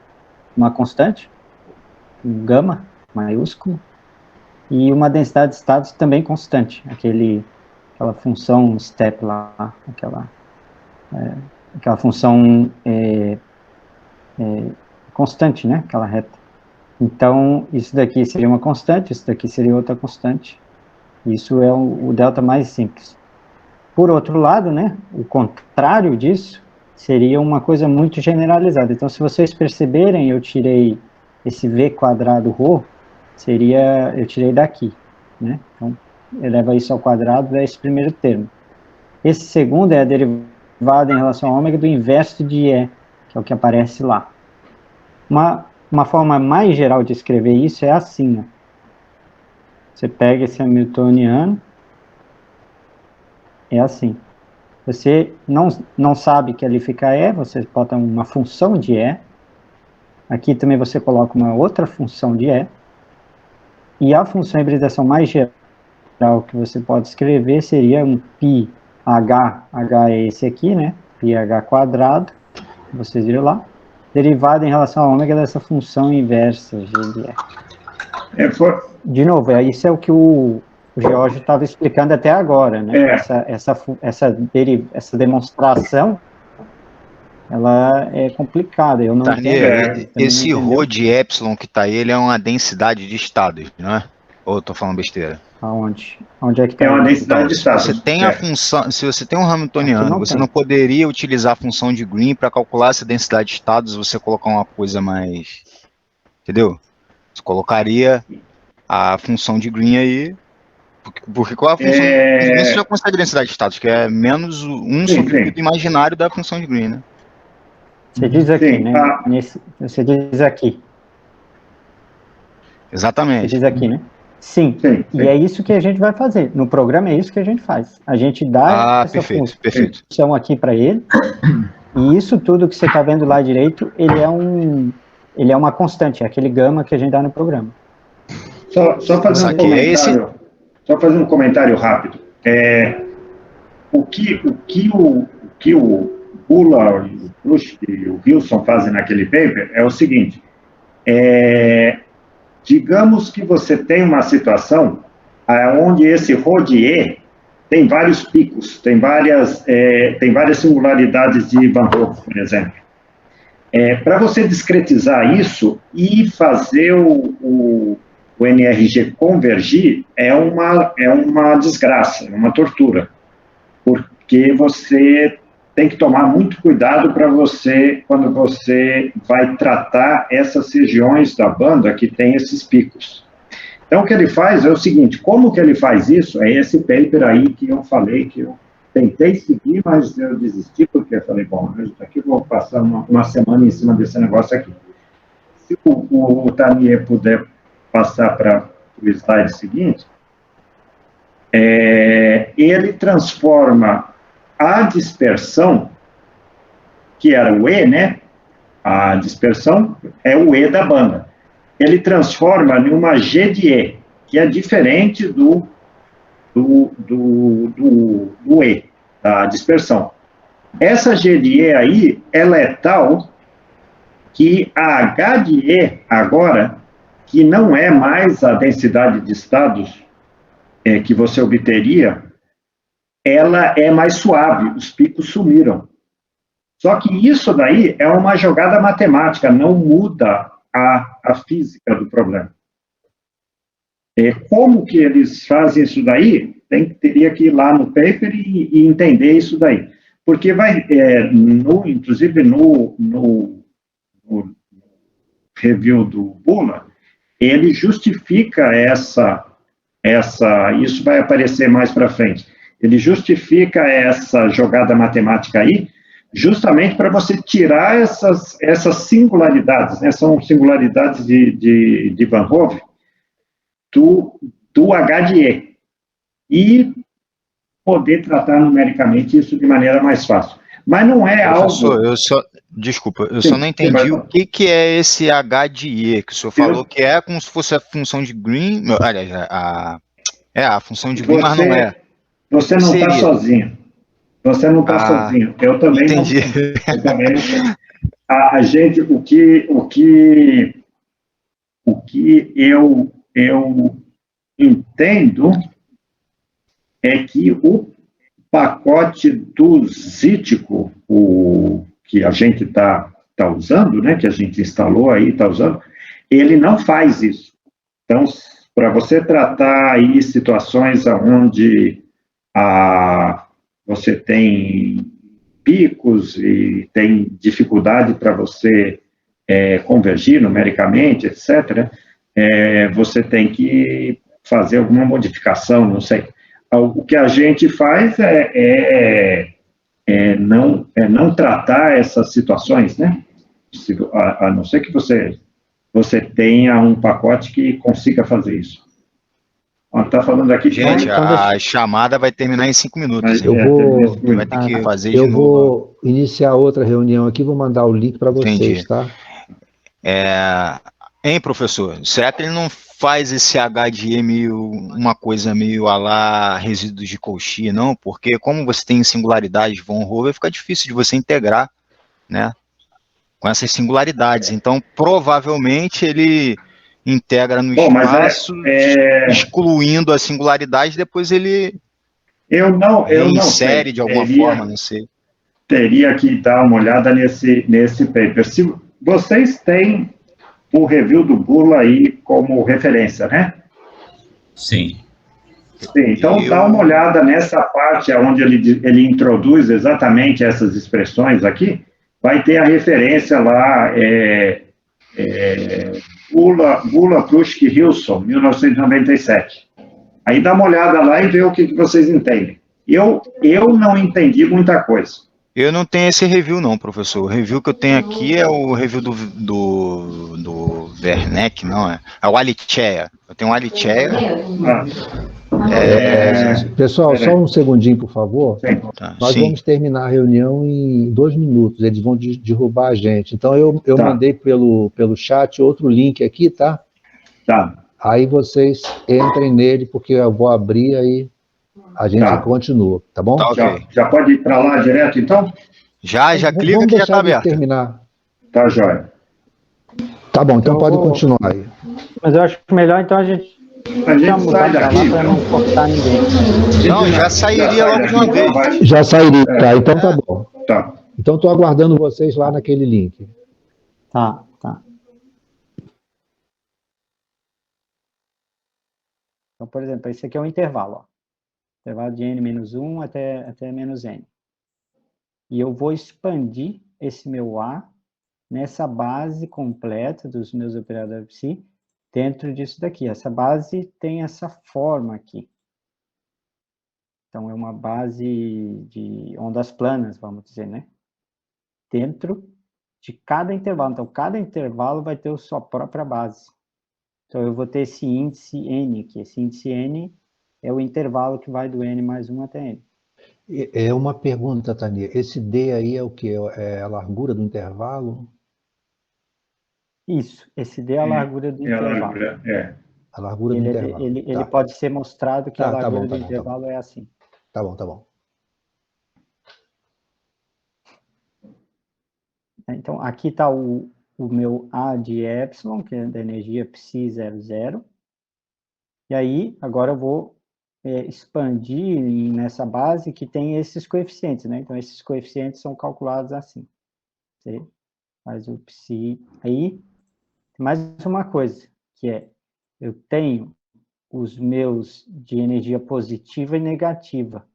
uma constante, um gama maiúsculo, e uma densidade de estados também constante, aquela função step lá, aquela função constante, né? Aquela reta. Então, isso daqui seria uma constante, isso daqui seria outra constante. Isso é o delta mais simples. Por outro lado, né, o contrário disso seria uma coisa muito generalizada. Então, se vocês perceberem, eu tirei esse V quadrado ρ, eu tirei daqui, né? Então, eleva isso ao quadrado, dá esse primeiro termo. Esse segundo é a derivada em relação a ômega do inverso de E, que é o que aparece lá. Uma forma mais geral de escrever isso é assim, ó. Você pega esse Hamiltoniano, é assim. Você não sabe que ali fica E, você bota uma função de E. Aqui também você coloca uma outra função de E. E a função de hibridação mais geral que você pode escrever seria um πh, h é esse aqui, né? πh quadrado, vocês viram lá, derivada em relação a ômega dessa função inversa, g de E. De novo, isso é o que o Geórgio estava explicando até agora, né? Essa demonstração, ela é complicada, eu não entendo. Esse ρ de epsilon que está aí, ele é uma densidade de estados, não é? Ou eu estou falando besteira? Aonde? Onde é que está? É uma densidade de estados. Se você tem a função, se você tem um Hamiltoniano, você não poderia utilizar a função de Green para calcular essa densidade de estados, você colocar uma coisa mais, entendeu? Você colocaria a função de Green aí, porque qual a função de Green você já consegue densidade de estados, que é menos sobre o imaginário da função de Green, né? Você diz aqui, né? Você diz aqui. Exatamente. Você diz aqui, né? Sim. Sim. E é isso que a gente vai fazer. No programa é isso que a gente faz. A gente dá essa perfeito. função aqui para ele, e isso tudo que você está vendo lá direito, ele é uma constante, é aquele gama que a gente dá no programa. Só fazer um comentário, só fazer um comentário rápido. O que o Bullard, o Prush e o Wilson fazem naquele paper é o seguinte: digamos que você tem uma situação onde esse Rodier tem vários picos, tem várias singularidades de Van Hoff, por exemplo. Para você discretizar isso e fazer o NRG convergir é uma desgraça, é uma tortura, porque você tem que tomar muito cuidado quando você vai tratar essas regiões da banda que tem esses picos. Então, o que ele faz é o seguinte: como que ele faz isso? É esse paper aí que eu falei, que eu tentei seguir, mas eu desisti, porque eu falei, bom, aqui eu vou passar uma semana em cima desse negócio aqui. Se o Tanier puder passar para o slide seguinte, ele transforma a dispersão, que era o E, né? A dispersão é o E da banda. Ele transforma em uma G de E, que é diferente do E, da dispersão. Essa G de E aí, ela é tal que a H de E, agora, que não é mais a densidade de estados que você obteria, ela é mais suave, os picos sumiram. Só que isso daí é uma jogada matemática, não muda a física do problema. Como que eles fazem isso daí? Teria que ir lá no paper e entender isso daí. Porque inclusive no review do Bullard, ele justifica isso vai aparecer mais para frente. Ele justifica essa jogada matemática aí, justamente para você tirar essas singularidades, né? São singularidades de Van Hoff, do H de E, e poder tratar numericamente isso de maneira mais fácil. Mas não é Professor, algo... Desculpa, eu só não entendi o que é esse H de E, que o senhor falou que é como se fosse a função de Green, aliás, a função de Green, mas não é. Você não está sozinho. Você não está sozinho. Eu também entendi. não. Eu também não sei. A gente, o que eu entendo é que o pacote do Zítico, que a gente está usando, né, que a gente instalou aí, está usando, ele não faz isso. Então, para você tratar aí situações onde você tem picos e tem dificuldade para você convergir numericamente, etc., você tem que fazer alguma modificação, não sei. O que a gente faz não tratar essas situações, né? A não ser que você tenha um pacote que consiga fazer isso. Está falando aqui... Gente, a chamada vai terminar em 5 minutos. Vai ter que fazer de novo. Eu vou iniciar outra reunião aqui, vou mandar o link para vocês, tá? Hein, professor? Será que ele não faz esse H de E uma coisa meio a lá resíduos de Cauchy, não? Porque como você tem singularidades de Von Hoff, fica difícil de você integrar, né? Com essas singularidades. Então, provavelmente, ele integra no espaço, excluindo a singularidade, depois ele insere de alguma forma, não sei. Teria que dar uma olhada nesse paper. Se vocês têm o review do Bullard aí como referência, né? Sim. Sim, então dá uma olhada nessa parte onde ele introduz exatamente essas expressões aqui, vai ter a referência lá, Bullard, Prush e Hilson, 1997. Aí dá uma olhada lá e vê o que vocês entendem. Eu não entendi muita coisa. Eu não tenho esse review não, professor. O review que eu tenho aqui é o review do Werneck, não é? É o Aliceia. Eu tenho um Aliceia. Pessoal, só um segundinho, por favor. Tá, Nós vamos terminar a reunião em 2 minutos. Eles vão derrubar a gente. Então, eu mandei pelo chat outro link aqui, tá? Tá. Aí vocês entrem nele, porque eu vou abrir, aí a gente continua, tá bom? Tá, ok. Já pode ir para lá direto, então? Já clica vamos que já está aberto. Terminar. Tá, joia. Tá bom, então pode continuar aí. Mas eu acho melhor, então, a gente sai daqui para não cortar ninguém. Não, já sairia logo de uma vez. Já sairia, tá? Então tá bom. Tá. Então estou aguardando vocês lá naquele link. Tá. Então, por exemplo, esse aqui é um intervalo, ó. Intervalo de n-1 até menos n. E eu vou expandir esse meu A nessa base completa dos meus operadores psi dentro disso daqui. Essa base tem essa forma aqui. Então, é uma base de ondas planas, vamos dizer, né? Dentro de cada intervalo. Então, cada intervalo vai ter a sua própria base. Então, eu vou ter esse índice n aqui. Esse índice n é o intervalo que vai do n mais 1 até n. É uma pergunta, Tânia. Esse D aí é o quê? É a largura do intervalo? Isso. Esse D é a largura do intervalo. A largura do intervalo. Ele pode ser mostrado que a largura do intervalo é assim. Tá bom. Então, aqui está o meu A de epsilon, que é da energia psi 00. E aí, agora eu vou expandir nessa base que tem esses coeficientes, né? Então, esses coeficientes são calculados assim. Você faz o psi. Aí, tem mais uma coisa, que é, eu tenho os meus de energia positiva e negativa.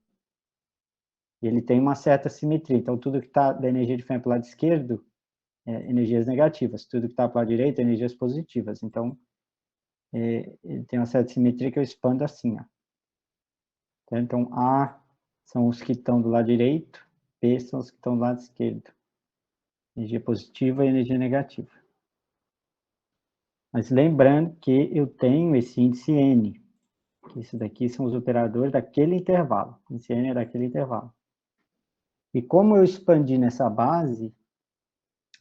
Ele tem uma certa simetria. Então, tudo que está da energia de ferro para o lado esquerdo é energias negativas. Tudo que está para o lado direito é energias positivas. Então, ele tem uma certa simetria que eu expando assim, ó. Então, A são os que estão do lado direito, P são os que estão do lado esquerdo. Energia positiva e energia negativa. Mas lembrando que eu tenho esse índice N, que isso daqui são os operadores daquele intervalo. O índice N é daquele intervalo. E como eu expandi nessa base,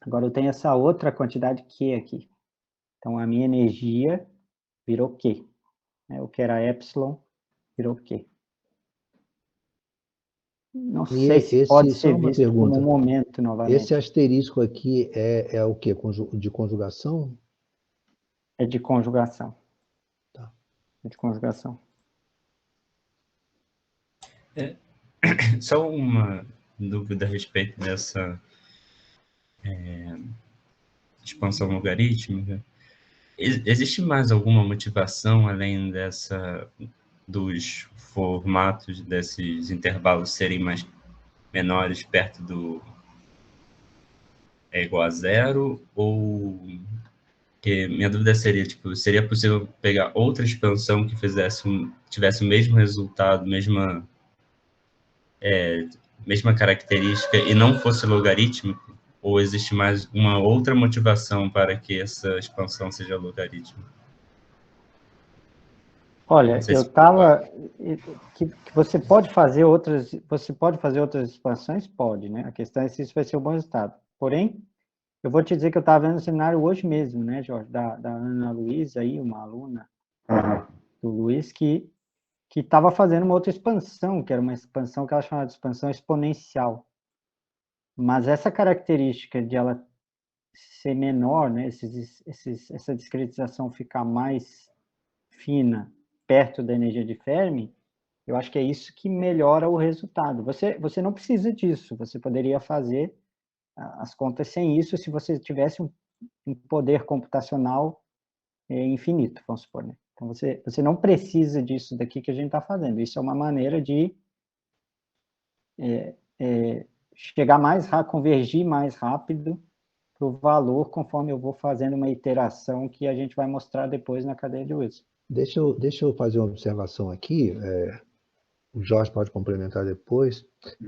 agora eu tenho essa outra quantidade Q aqui. Então, a minha energia virou Q. O que era epsilon virou Q. Não sei se pode ser visto como um momento novamente. Esse asterisco aqui é o quê? De conjugação? É de conjugação. Tá. É de conjugação. Só uma dúvida a respeito dessa expansão logarítmica. Existe mais alguma motivação além dos formatos desses intervalos serem menores perto do igual a zero? Ou que minha dúvida seria, seria possível pegar outra expansão que tivesse o mesmo resultado, mesma característica e não fosse logarítmico? Ou existe mais uma outra motivação para que essa expansão seja logarítmica? Olha, eu estava que você pode fazer outras expansões, pode, né? A questão é se isso vai ser um bom resultado. Porém, eu vou te dizer que eu estava vendo um seminário hoje mesmo, né, Jorge, da Ana Luísa aí, uma aluna do Luiz, que estava fazendo uma outra expansão, que era uma expansão que ela chamava de expansão exponencial. Mas essa característica de ela ser menor, né, essa discretização ficar mais fina perto da energia de Fermi, eu acho que é isso que melhora o resultado. Você não precisa disso, você poderia fazer as contas sem isso se você tivesse um poder computacional infinito, vamos supor, né? Então, você não precisa disso daqui que a gente está fazendo. Isso é uma maneira de chegar mais rápido, convergir mais rápido para o valor conforme eu vou fazendo uma iteração que a gente vai mostrar depois na cadeia de Wilson. Deixa eu fazer uma observação aqui, o Jorge pode complementar depois.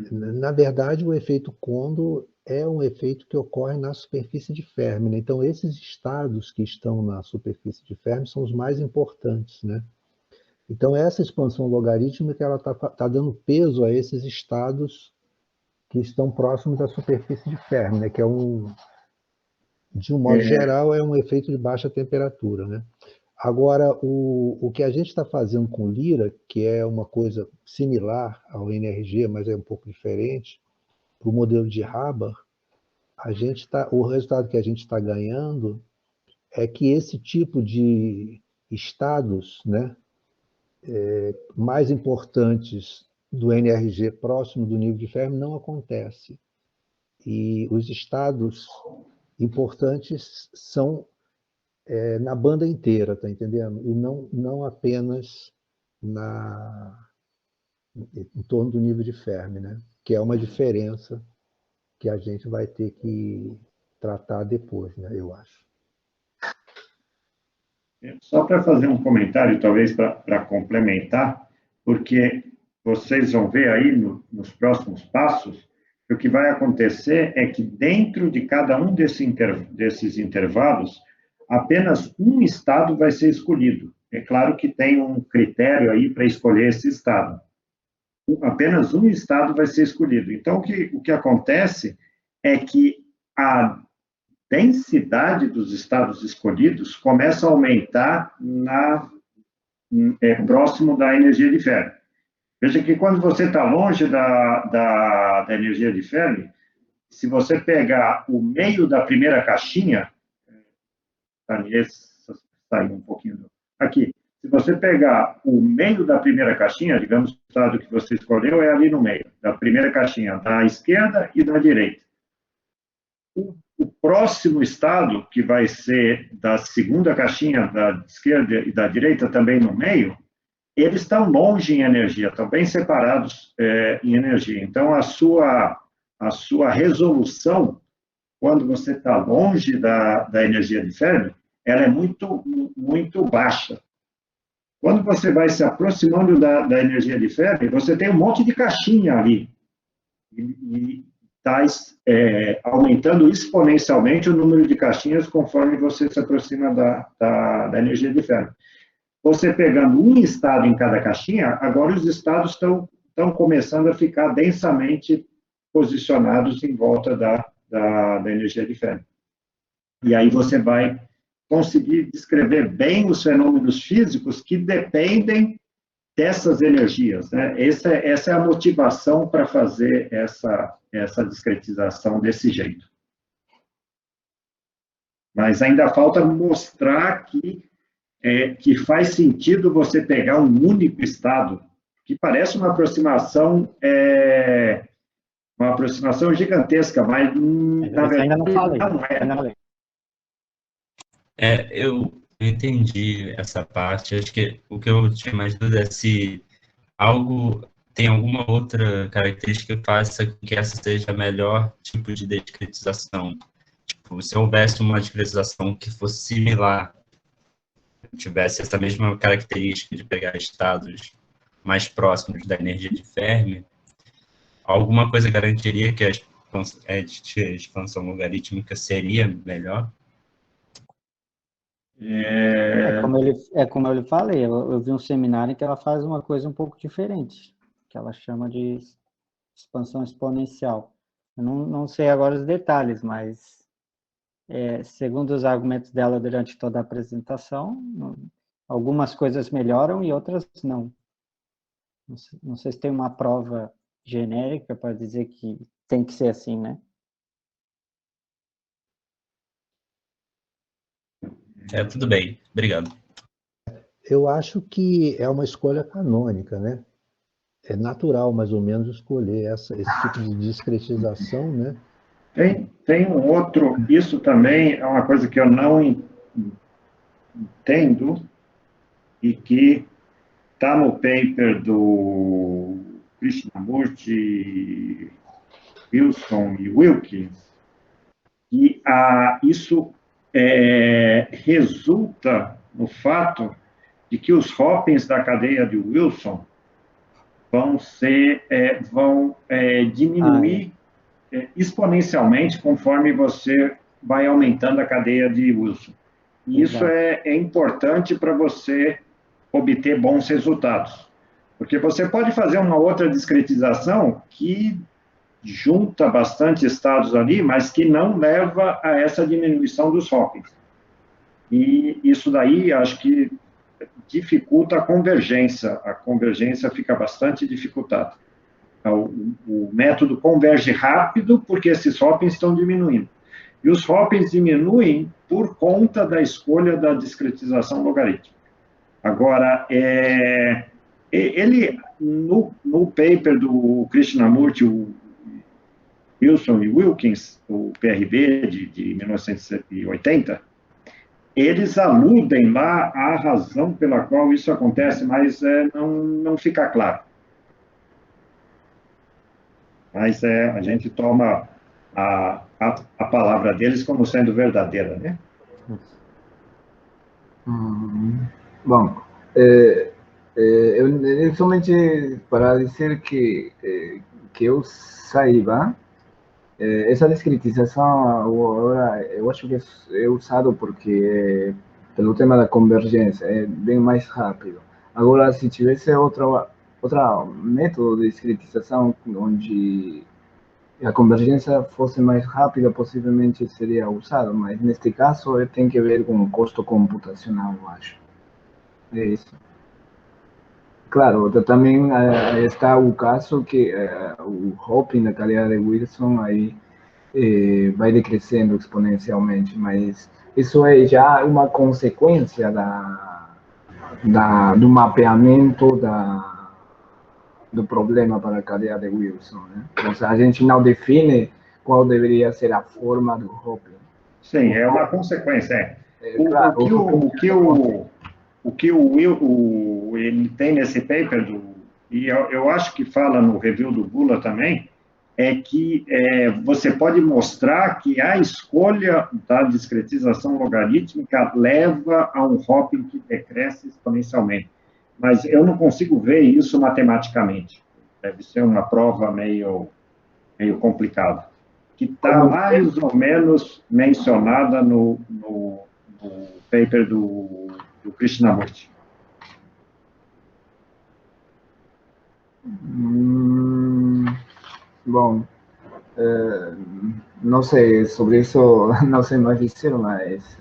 Na verdade, o efeito Kondo é um efeito que ocorre na superfície de Fermi, né? Então, esses estados que estão na superfície de Fermi são os mais importantes, né? Então, essa expansão logarítmica ela tá dando peso a esses estados que estão próximos da superfície de Fermi, né? Que de um modo geral, é um efeito de baixa temperatura, né? Agora, o que a gente está fazendo com Lira, que é uma coisa similar ao NRG, mas é um pouco diferente, para o modelo de Haber, o resultado que a gente está ganhando é que esse tipo de estados, né, mais importantes do NRG próximo do nível de Fermi não acontece. E os estados importantes são na banda inteira, tá entendendo? E não apenas em torno do nível de Fermi, né? Que é uma diferença que a gente vai ter que tratar depois, né? Eu acho. Só para fazer um comentário, talvez para complementar, porque vocês vão ver aí nos próximos passos, que o que vai acontecer é que dentro de cada um desses intervalos, apenas um estado vai ser escolhido. É claro que tem um critério aí para escolher esse estado. Apenas um estado vai ser escolhido. Então, o que acontece é que a densidade dos estados escolhidos começa a aumentar próximo da energia de Fermi. Veja que quando você está longe da energia de Fermi, se você pegar o meio da primeira caixinha, saiu um pouquinho aqui, se você pegar o meio da primeira caixinha, digamos, o estado que você escolheu é ali no meio, da primeira caixinha, da esquerda e da direita. O próximo estado, que vai ser da segunda caixinha, da esquerda e da direita, também no meio, eles estão longe em energia, estão bem separados em energia. Então, a sua resolução, quando você está longe da energia de Fermi, ela é muito, muito baixa. Quando você vai se aproximando da energia de Fermi, você tem um monte de caixinha ali. E está aumentando exponencialmente o número de caixinhas conforme você se aproxima da energia de Fermi. Você pegando um estado em cada caixinha, agora os estados estão começando a ficar densamente posicionados em volta da energia de Fermi. E aí você vai conseguir descrever bem os fenômenos físicos que dependem dessas energias, né? Essa é a motivação para fazer essa discretização desse jeito. Mas ainda falta mostrar que faz sentido você pegar um único estado, que parece uma aproximação gigantesca, mas na verdade ainda não falei. não é. Ainda não falei. Eu entendi essa parte. Acho que o que eu tinha mais dúvida é se tem alguma outra característica que faça com que essa seja a melhor tipo de discretização. Tipo, se houvesse uma discretização que fosse similar, tivesse essa mesma característica de pegar estados mais próximos da energia de Fermi, alguma coisa garantiria que a expansão logarítmica seria melhor? Como eu lhe falei, eu vi um seminário em que ela faz uma coisa um pouco diferente, que ela chama de expansão exponencial. Eu não sei agora os detalhes, mas segundo os argumentos dela durante toda a apresentação, algumas coisas melhoram e outras não. Não sei se tem uma prova genérica para dizer que tem que ser assim, né? Tudo bem, obrigado. Eu acho que é uma escolha canônica, né? É natural, mais ou menos, escolher esse tipo de discretização, né? Tem um outro, isso também é uma coisa que eu não entendo e que está no paper do Krishnamurti, Wilson e Wilkins, e isso resulta no fato de que os Hopins da cadeia de Wilson vão diminuir exponencialmente conforme você vai aumentando a cadeia de Wilson. E isso é importante para você obter bons resultados. Porque você pode fazer uma outra discretização que junta bastante estados ali, mas que não leva a essa diminuição dos Hawkins. E isso daí, acho que dificulta a convergência fica bastante dificultada. O método converge rápido porque esses Hawkins estão diminuindo. E os Hawkins diminuem por conta da escolha da discretização logarítmica. Agora, ele, no paper do Krishnamurti, o Wilson e Wilkins, o PRB de 1980, eles aludem lá à razão pela qual isso acontece, mas não fica claro. Mas a gente toma a palavra deles como sendo verdadeira, né? Bom, eu somente para dizer que eu saiba, essa descritização agora eu acho que é usado porque pelo tema da convergência é bem mais rápido. Agora, se tivesse outro método de descritização onde a convergência fosse mais rápida, possivelmente seria usado, mas neste caso tem que ver com o custo computacional, eu acho. É isso. Claro, também está o caso que o hopping da calidade de Wilson aí vai decrescendo exponencialmente, mas isso é já uma consequência do mapeamento do problema para a cadeia de Wilson, né? Ou seja, a gente não define qual deveria ser a forma do hopping. Sim, é uma consequência. Claro, o que ele tem nesse paper, e eu acho que fala no review do Bula também, é que você pode mostrar que a escolha da discretização logarítmica leva a um hopping que decresce exponencialmente. Mas eu não consigo ver isso matematicamente. Deve ser uma prova meio complicada. Que está mais ou menos mencionada no paper do Krishnamurti. Bom, não sei sobre isso, não sei mais dizer, mas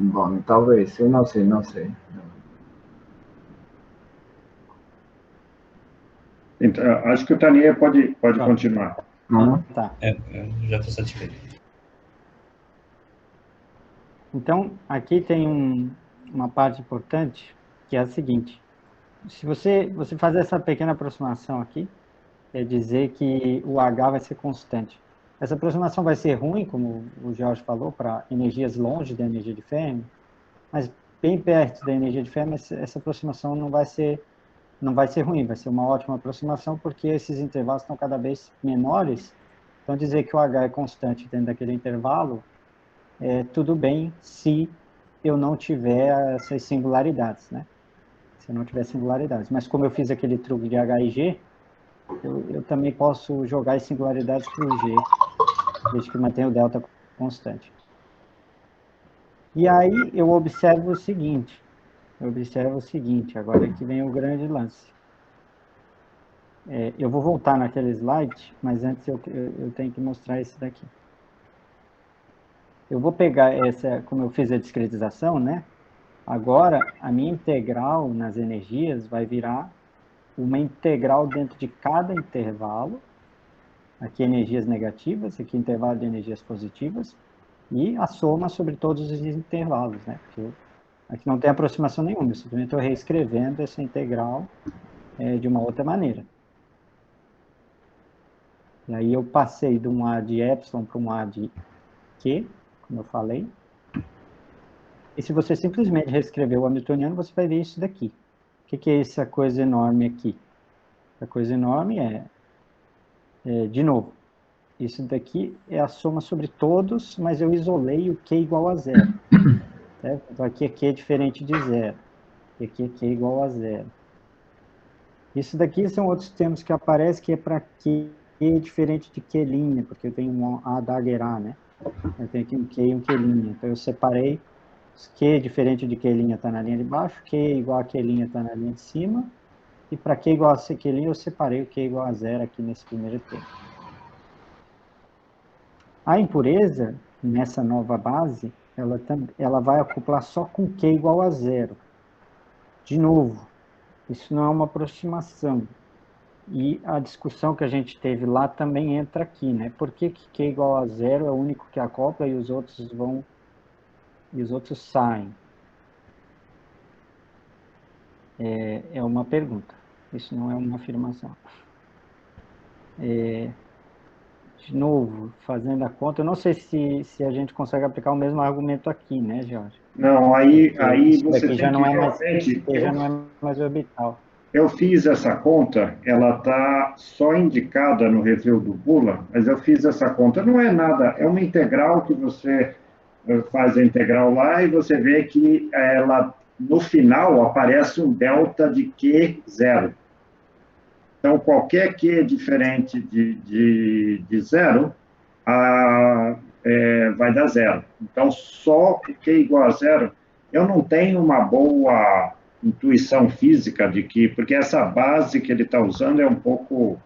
bom, talvez, eu não sei. Então, acho que o Tania pode continuar. Tá. Eu já estou satisfeito. Então, aqui tem uma parte importante, que é a seguinte. Se você fazer essa pequena aproximação aqui, quer dizer que o H vai ser constante. Essa aproximação vai ser ruim, como o Jorge falou, para energias longe da energia de Fermi, mas bem perto da energia de Fermi, essa aproximação não vai ser ruim, vai ser uma ótima aproximação, porque esses intervalos estão cada vez menores. Então, dizer que o H é constante dentro daquele intervalo, tudo bem se eu não tiver essas singularidades, né? Se eu não tiver singularidades. Mas como eu fiz aquele truque de H e G, eu também posso jogar as singularidades para o G, desde que mantenha o delta constante. E aí eu observo o seguinte, agora que vem o grande lance. Eu vou voltar naquele slide, mas antes eu tenho que mostrar esse daqui. Eu vou pegar como eu fiz a discretização, né? Agora, a minha integral nas energias vai virar uma integral dentro de cada intervalo, aqui energias negativas, aqui intervalo de energias positivas, e a soma sobre todos os intervalos, né? Porque aqui não tem aproximação nenhuma, eu simplesmente estou reescrevendo essa integral de uma outra maneira. E aí eu passei de um A de epsilon para um A de Q, como eu falei. E se você simplesmente reescrever o hamiltoniano, você vai ver isso daqui. O que é essa coisa enorme aqui? A coisa enorme de novo, isso daqui é a soma sobre todos, mas eu isolei o Q igual a zero. Certo? Então aqui é Q diferente de zero. E aqui é Q igual a zero. Isso daqui são outros termos que aparecem, que é para Q diferente de Q', porque eu tenho um A dagger A, né? Eu tenho aqui um Q e um Q'. Então eu separei, Q diferente de Q' está na linha de baixo, Q igual a Q' está na linha de cima, e para Q igual a Q' eu separei o Q igual a 0 aqui nesse primeiro termo. A impureza, nessa nova base, ela vai acoplar só com Q igual a 0. De novo, isso não é uma aproximação. E a discussão que a gente teve lá também entra aqui, né? Por que Q igual a 0 é o único que acopla e os outros saem? É uma pergunta. Isso não é uma afirmação. De novo, fazendo a conta, eu não sei se a gente consegue aplicar o mesmo argumento aqui, né, Jorge? Não, aí Isso você daqui tem já que não é mais, realmente... já não é mais orbital. Eu fiz essa conta, ela está só indicada no review do Bula, mas eu fiz essa conta. Não é nada, é uma integral que você faz a integral lá e você vê que ela, no final, aparece um delta de Q zero. Então, qualquer Q diferente de zero vai dar zero. Então, só o Q igual a zero, eu não tenho uma boa intuição física de que, porque essa base que ele está usando é um pouco...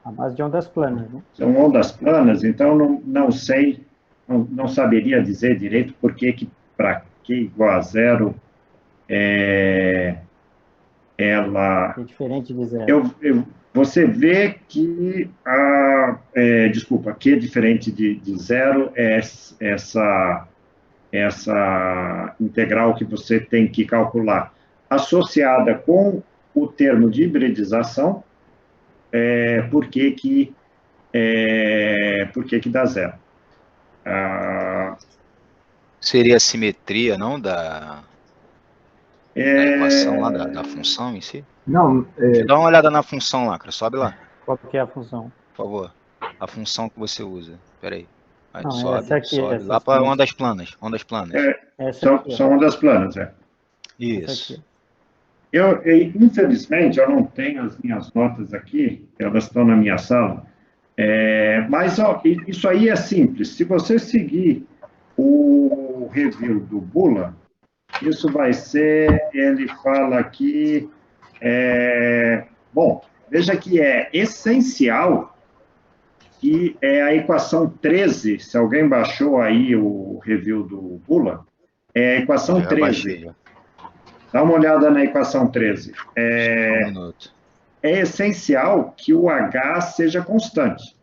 A base de ondas planas, né? São ondas planas, então não sei, não saberia dizer direito por que para Q igual a zero ela... É diferente de 0. Você vê que desculpa, Q diferente de zero é essa integral que você tem que calcular, associada com o termo de hibridização, por que dá zero. Seria a simetria, não, da equação lá, da função em si? Não, Deixa eu dar uma olhada na função lá, cara. Sobe lá, Qual que é a função? por favor. A função que você usa. Espera aí. Não, Sobe, essa aqui, sobe. essa Lá para aqui. ondas planas. Ondas planas. Essa aqui, São ondas planas, Isso. Essa aqui. Infelizmente, eu não tenho as minhas notas aqui, elas estão na minha sala, mas isso aí é simples. Se você seguir o review do Bula, isso vai ser, ele fala aqui, bom, veja que é essencial que a equação 13, se alguém baixou aí o review do Bula, é a equação Já 13. baixei, já. Dá uma olhada na equação 13. Um minuto. É essencial que o H seja constante.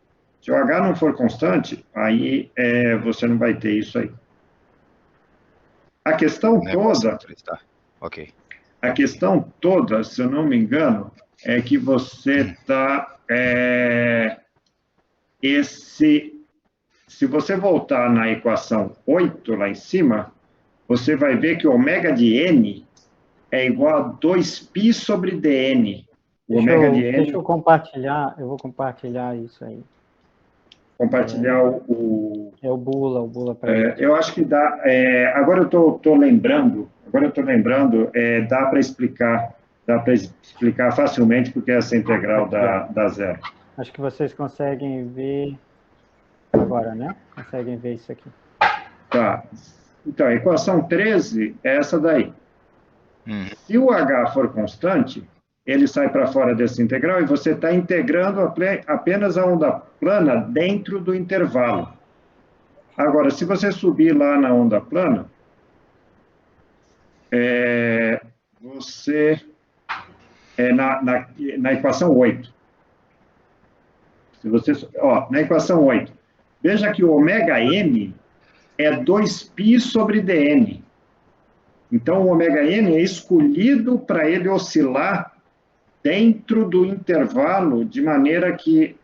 Se o H não for constante, aí você não vai ter isso aí. A questão toda... Tá. Ok. A questão toda, se eu não me engano, é que você está... se você voltar na equação 8, lá em cima, você vai ver que o ômega de n é igual a 2π sobre dn. O ômega de n... Deixa eu compartilhar, eu vou compartilhar isso aí. Compartilhar o... É o Bula para eu acho que dá... agora eu estou lembrando, dá para explicar facilmente, porque essa integral dá zero. Acho que vocês conseguem ver agora, né? Conseguem ver isso aqui. Tá. Então, a equação 13 é essa daí. Se o H for constante, ele sai para fora dessa integral e você está integrando apenas a onda plana dentro do intervalo. Agora, se você subir lá na onda plana, você... na equação 8. Se você, na equação 8, veja que o ômega m é 2π sobre dn. Então, o ômega n é escolhido para ele oscilar dentro do intervalo, de maneira que,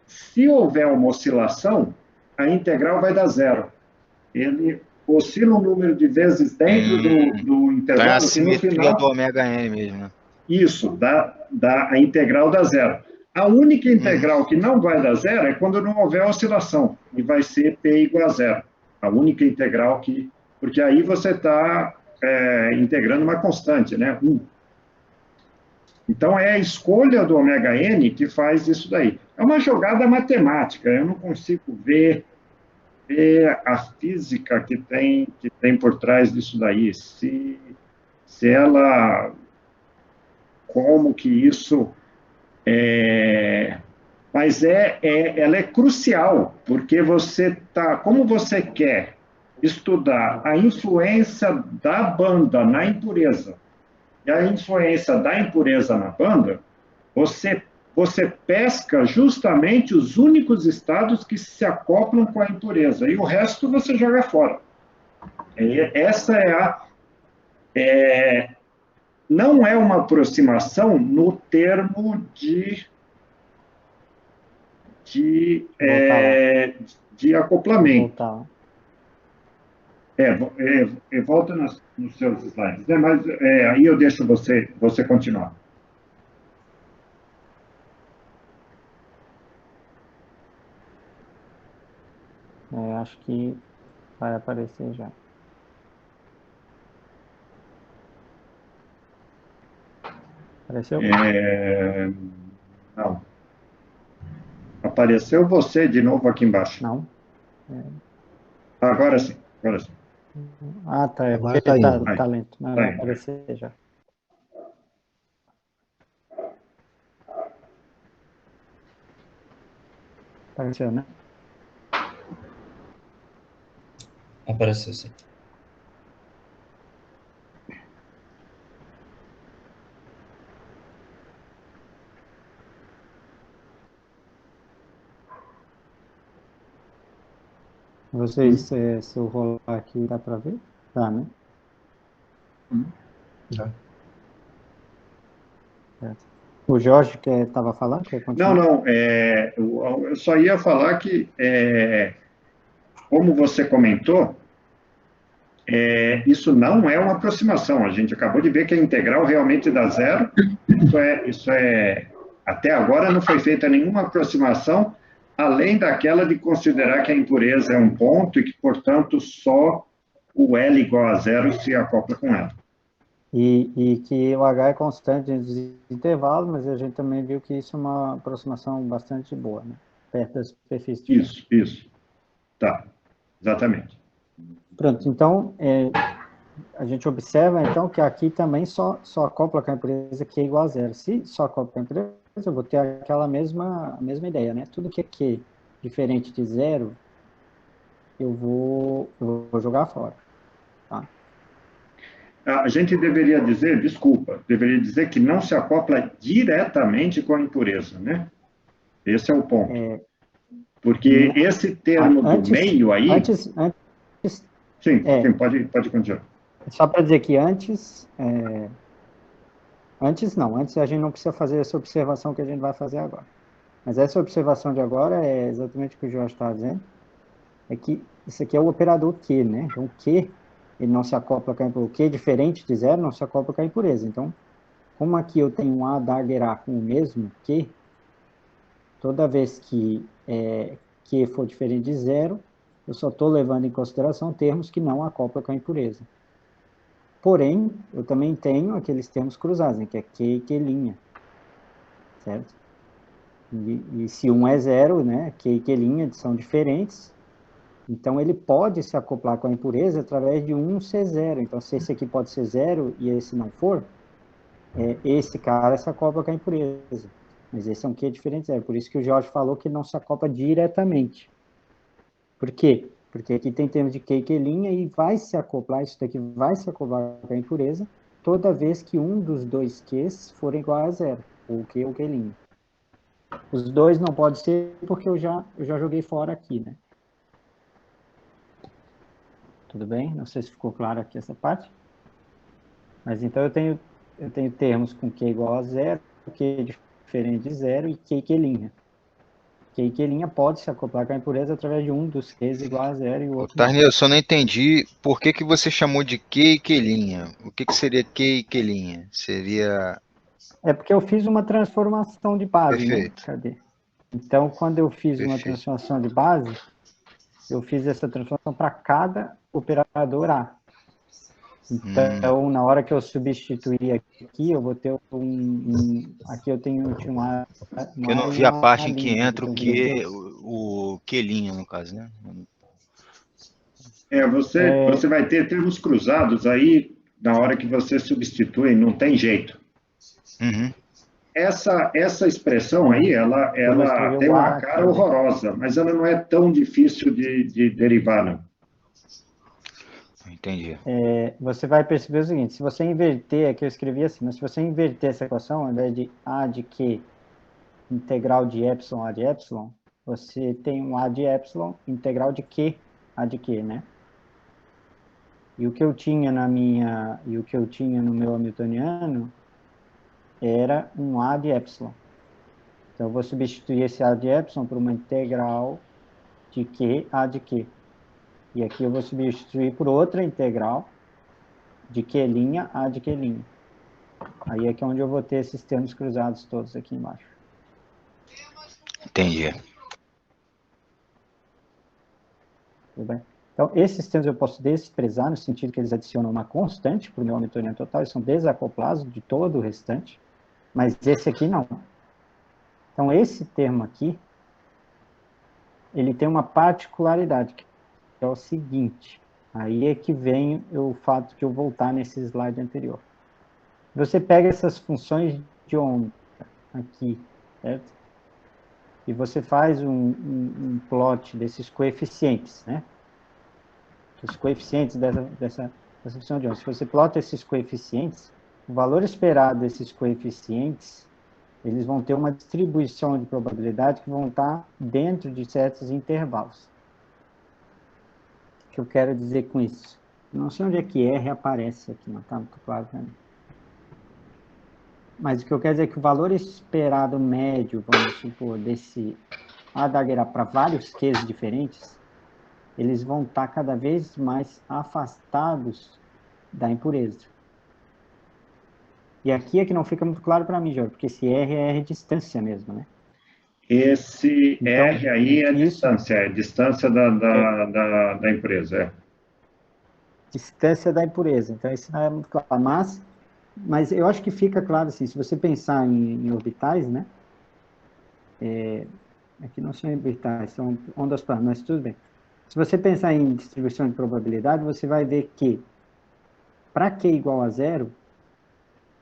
se houver uma oscilação, a integral vai dar zero. Ele oscila um número de vezes dentro do intervalo. É a simetria no final, do ômega n mesmo, né? Isso, a integral dá zero. A única integral que não vai dar zero é quando não houver oscilação, e vai ser P igual a zero. A única integral que... Porque aí você está integrando uma constante, né? 1. Então, é a escolha do ômega n que faz isso daí. É uma jogada matemática, eu não consigo ver a física que tem por trás disso daí. Se ela... Como que isso... Mas ela é crucial, porque como você quer estudar a influência da banda na impureza e a influência da impureza na banda, você pesca justamente os únicos estados que se acoplam com a impureza, e o resto você joga fora. Essa não é uma aproximação no termo de acoplamento. Volta nos seus slides, né? Mas aí eu deixo você continuar. Acho que vai aparecer já. Apareceu? Não. Apareceu você de novo aqui embaixo. Não. Agora sim, agora sim. Ah, tá. Agora tá indo. Tá lento. Não, vai aparecer já. Apareceu, né? Apareceu, sim. Vocês, se eu rolar aqui, dá para ver? Tá, né? Tá. O Jorge que estava falando? Quer continuar? Não. Eu só ia falar que, como você comentou, isso não é uma aproximação. A gente acabou de ver que a integral realmente dá zero. Até agora não foi feita nenhuma aproximação, além daquela de considerar que a impureza é um ponto e que, portanto, só o L igual a zero se acopla com ela. E que o H é constante nos intervalos, mas a gente também viu que isso é uma aproximação bastante boa, né? Perto da superfície de ferro. Isso. Tá, exatamente. Pronto, então, a gente observa, então, que aqui também só acopla com a impureza Q igual a zero. Se só acopla com a impureza, eu vou ter aquela mesma ideia, né? Tudo que é Q diferente de zero, eu vou jogar fora, tá? A gente deveria dizer que não se acopla diretamente com a impureza, né? Esse é o ponto. Porque esse termo do meio aí... Sim, pode continuar. Só para dizer que antes a gente não precisa fazer essa observação que a gente vai fazer agora. Mas essa observação de agora é exatamente o que o Jorge está dizendo, é que isso aqui é o operador Q, né? Então, o Q, ele não se acopla com a impureza. O Q diferente de zero não se acopla com a impureza. Então, como aqui eu tenho um A Dagger A com o mesmo Q, toda vez que Q for diferente de zero, eu só estou levando em consideração termos que não acoplam com a impureza. Porém, eu também tenho aqueles termos cruzados, né, que é Q e Q', certo? E se um é zero, né, Q e Q' são diferentes, então ele pode se acoplar com a impureza através de um ser zero. Então, se esse aqui pode ser zero e esse não for, esse cara se acopla com a impureza. Mas esse é um Q diferente de zero. Por isso que o Jorge falou que não se acopla diretamente. Por quê? Porque aqui tem termos de Q e Q' e vai se acoplar, isso daqui vai se acoplar com a impureza toda vez que um dos dois Qs for igual a zero, ou Q ou Q'. Os dois não pode ser porque eu já joguei fora aqui, né? Tudo bem? Não sei se ficou claro aqui essa parte. Mas então eu tenho termos com Q igual a zero, Q diferente de zero e Q e Q'. Q e Q' pode se acoplar com a impureza através de um dos Qs igual a zero e o outro Tarnê, eu só não entendi por que você chamou de Q e Q'. O que seria Q e Q'? Seria... É porque eu fiz uma transformação de base, Perfeito. né? Cadê? Então, quando eu fiz uma Perfeito. transformação de base, eu fiz essa transformação para cada operador A. Então, na hora que eu substituir aqui, eu vou ter aqui eu tenho um A. Eu não vi a parte em que livre, entra então o eu vou ter Q, o Qlinho, no caso, né? Você vai ter termos cruzados aí na hora que você substitui, não tem jeito. Uhum. Essa expressão aí, eu vou ela escrever tem o uma A cara aqui. horrorosa, mas ela não é tão difícil de derivar, não. Entendi. Você vai perceber o seguinte, se você inverter, aqui eu escrevi assim, mas se você inverter essa equação, ao invés de A de Q integral de epsilon A de epsilon, você tem um A de epsilon integral de Q A de Q, né? E o que eu tinha no meu hamiltoniano era um A de epsilon. Então, eu vou substituir esse A de epsilon por uma integral de Q A de Q. E aqui eu vou substituir por outra integral de Q' A de Q'. Aí é que é onde eu vou ter esses termos cruzados todos aqui embaixo. Entendi. Tudo bem? Então, esses termos eu posso desprezar, no sentido que eles adicionam uma constante para o meu hamiltoniano total, eles são desacoplados de todo o restante, mas esse aqui não. Então, esse termo aqui, ele tem uma particularidade, que é o seguinte, aí é que vem o fato de eu voltar nesse slide anterior. Você pega essas funções de onda aqui, certo? E você faz um plot desses coeficientes, né? Os coeficientes dessa função de onda. Se você plota esses coeficientes, o valor esperado desses coeficientes, eles vão ter uma distribuição de probabilidade que vão estar dentro de certos intervalos. O que eu quero dizer com isso? Não sei onde é que R aparece aqui, não está muito claro para mim. Mas o que eu quero dizer é que o valor esperado médio, vamos supor, desse Adaguerá para vários Qs diferentes, eles vão estar cada vez mais afastados da impureza. E aqui é que não fica muito claro para mim, Jorge, porque esse R é R distância mesmo, né? Esse Então, R aí é isso distância da empresa. distância da impureza. Então, isso não é muito claro. Mas eu acho que fica claro assim, se você pensar em orbitais, né? Aqui não são orbitais, são ondas planas, mas tudo bem. Se você pensar em distribuição de probabilidade, você vai ver que para Q igual a zero,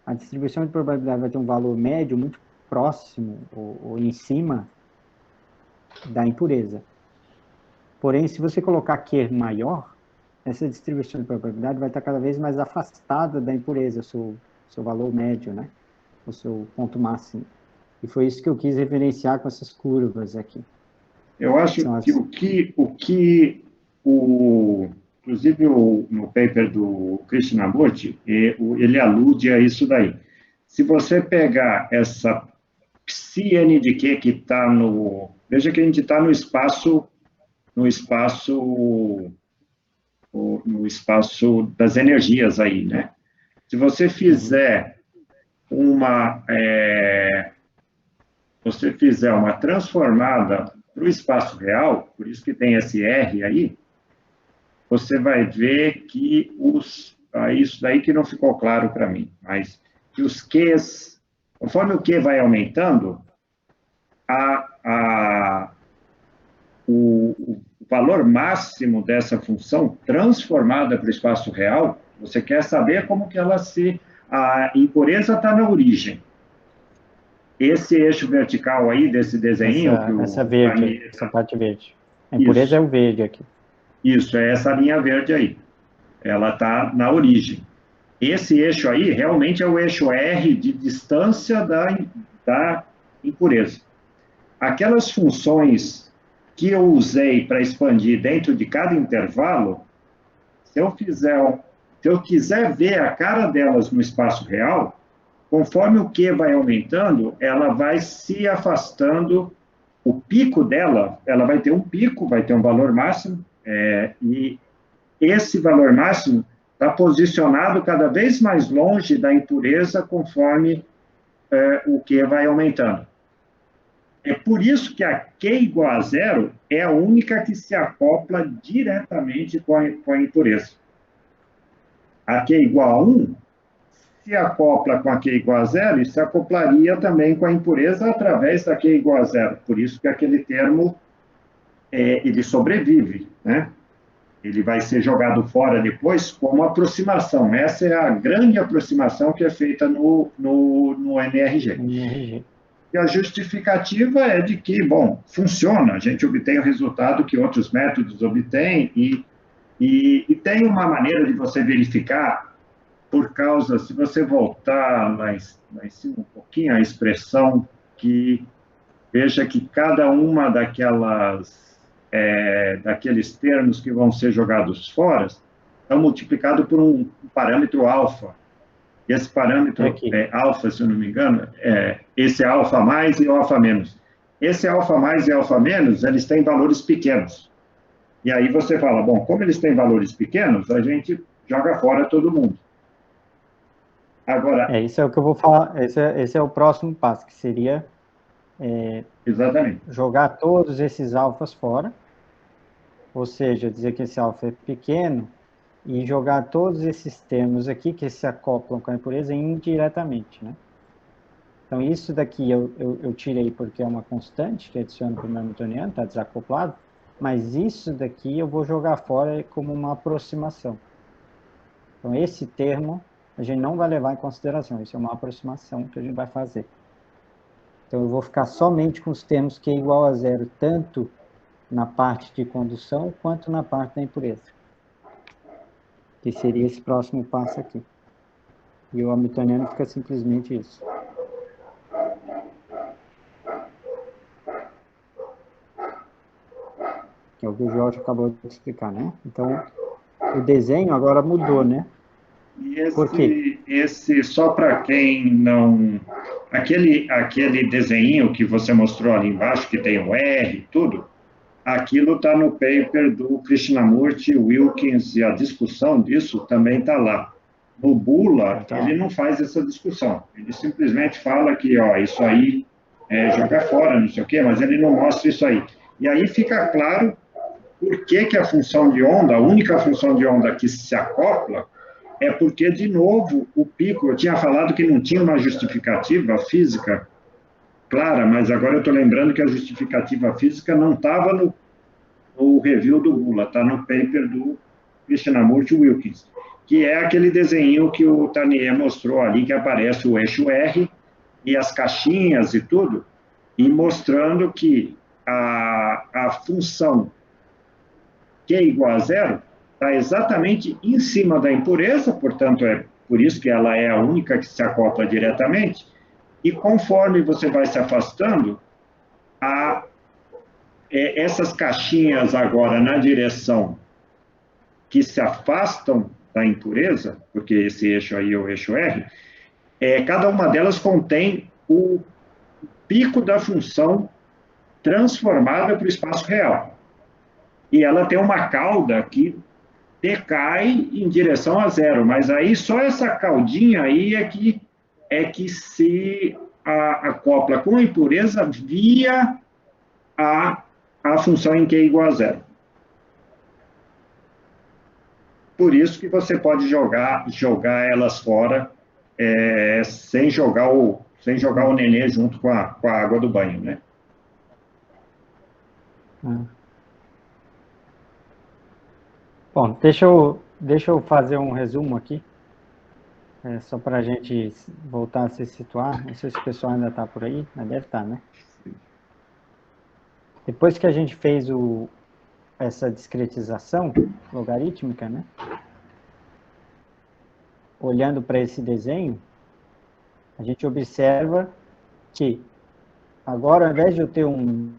a distribuição de probabilidade vai ter um valor médio muito próximo ou em cima da impureza. Porém, se você colocar Q maior, essa distribuição de probabilidade vai estar cada vez mais afastada da impureza, o seu valor médio, né? O seu ponto máximo. E foi isso que eu quis referenciar com essas curvas aqui. Eu acho que inclusive no paper do Krishnamurti, ele alude a isso daí. Se você pegar essa psi-n de Q que está no... Veja que a gente está no espaço das energias aí, né? Se você fizer uma transformada para o espaço real, por isso que tem esse R aí, você vai ver que isso daí que não ficou claro para mim, mas que os Qs, conforme o Q vai aumentando, o valor máximo dessa função transformada para o espaço real, você quer saber como que a impureza está na origem. Esse eixo vertical aí, desse desenho... Essa parte verde. A impureza é o verde aqui. Isso, é essa linha verde aí. Ela está na origem. Esse eixo aí, realmente, é o eixo R de distância da impureza. Aquelas funções que eu usei para expandir dentro de cada intervalo, se eu quiser ver a cara delas no espaço real, conforme o Q vai aumentando, ela vai se afastando, o pico dela, ela vai ter um pico, vai ter um valor máximo, e esse valor máximo está posicionado cada vez mais longe da impureza conforme o Q vai aumentando. É por isso que a Q igual a zero é a única que se acopla diretamente com a impureza. a Q igual a 1, se acopla com a Q igual a 0 e se acoplaria também com a impureza através da Q igual a 0. Por isso que aquele termo, ele sobrevive, né? Ele vai ser jogado fora depois como aproximação. Essa é a grande aproximação que é feita no NRG. E a justificativa é de que, bom, funciona, a gente obtém o resultado que outros métodos obtêm e tem uma maneira de você verificar, por causa, se você voltar lá em cima um pouquinho, a expressão que, veja que cada uma daqueles termos que vão ser jogados fora, é multiplicado por um parâmetro alfa. E esse parâmetro alfa, se eu não me engano, esse é alfa mais e o alfa menos. Esse alfa mais e alfa menos, eles têm valores pequenos. E aí você fala, bom, como eles têm valores pequenos, a gente joga fora todo mundo. Agora... isso é o que eu vou falar, esse é o próximo passo, que seria exatamente. Jogar todos esses alfas fora, ou seja, dizer que esse alfa é pequeno, e jogar todos esses termos aqui que se acoplam com a impureza indiretamente, né? Então, isso daqui eu tirei porque é uma constante que adiciono para o meu hamiltoniano, está desacoplado, mas isso daqui eu vou jogar fora como uma aproximação. Então, esse termo a gente não vai levar em consideração, isso é uma aproximação que a gente vai fazer. Então, eu vou ficar somente com os termos Q igual a 0, tanto na parte de condução quanto na parte da impureza. Que seria esse próximo passo aqui. E o hamiltoniano fica simplesmente isso. Que é o que o Jorge acabou de explicar, né? Então, o desenho agora mudou, né? E Por quê? só para quem não... Aquele desenho que você mostrou ali embaixo, que tem o R e tudo, aquilo está no paper do Krishnamurti, Wilkins, e a discussão disso também está lá. No Bula, ele não faz essa discussão. Ele simplesmente fala que, ó, isso aí joga fora, não sei o quê, mas ele não mostra isso aí. E aí fica claro por que a função de onda, a única função de onda que se acopla, é porque, de novo, o pico, eu tinha falado que não tinha uma justificativa física clara, mas agora eu estou lembrando que a justificativa física não estava no review do Bula, está no paper do Krishnamurti Wilkins, que é aquele desenho que o Tanier mostrou ali, que aparece o eixo R e as caixinhas e tudo, e mostrando que a função Q igual a 0 está exatamente em cima da impureza, portanto, é por isso que ela é a única que se acopla diretamente, e conforme você vai se afastando, essas caixinhas agora na direção que se afastam da impureza, porque esse eixo aí é o eixo R, cada uma delas contém o pico da função transformada para o espaço real. E ela tem uma cauda que decai em direção a 0, mas aí só essa caudinha aí é que se acopla com a impureza via a função em Q igual a 0. Por isso que você pode jogar elas fora sem jogar o nenê junto com a água do banho, né? Bom, deixa eu fazer um resumo aqui, só para a gente voltar a se situar. Não sei se o pessoal ainda está por aí, mas deve estar, né? Depois que a gente fez essa discretização logarítmica, né? Olhando para esse desenho, a gente observa que agora, ao invés de eu ter um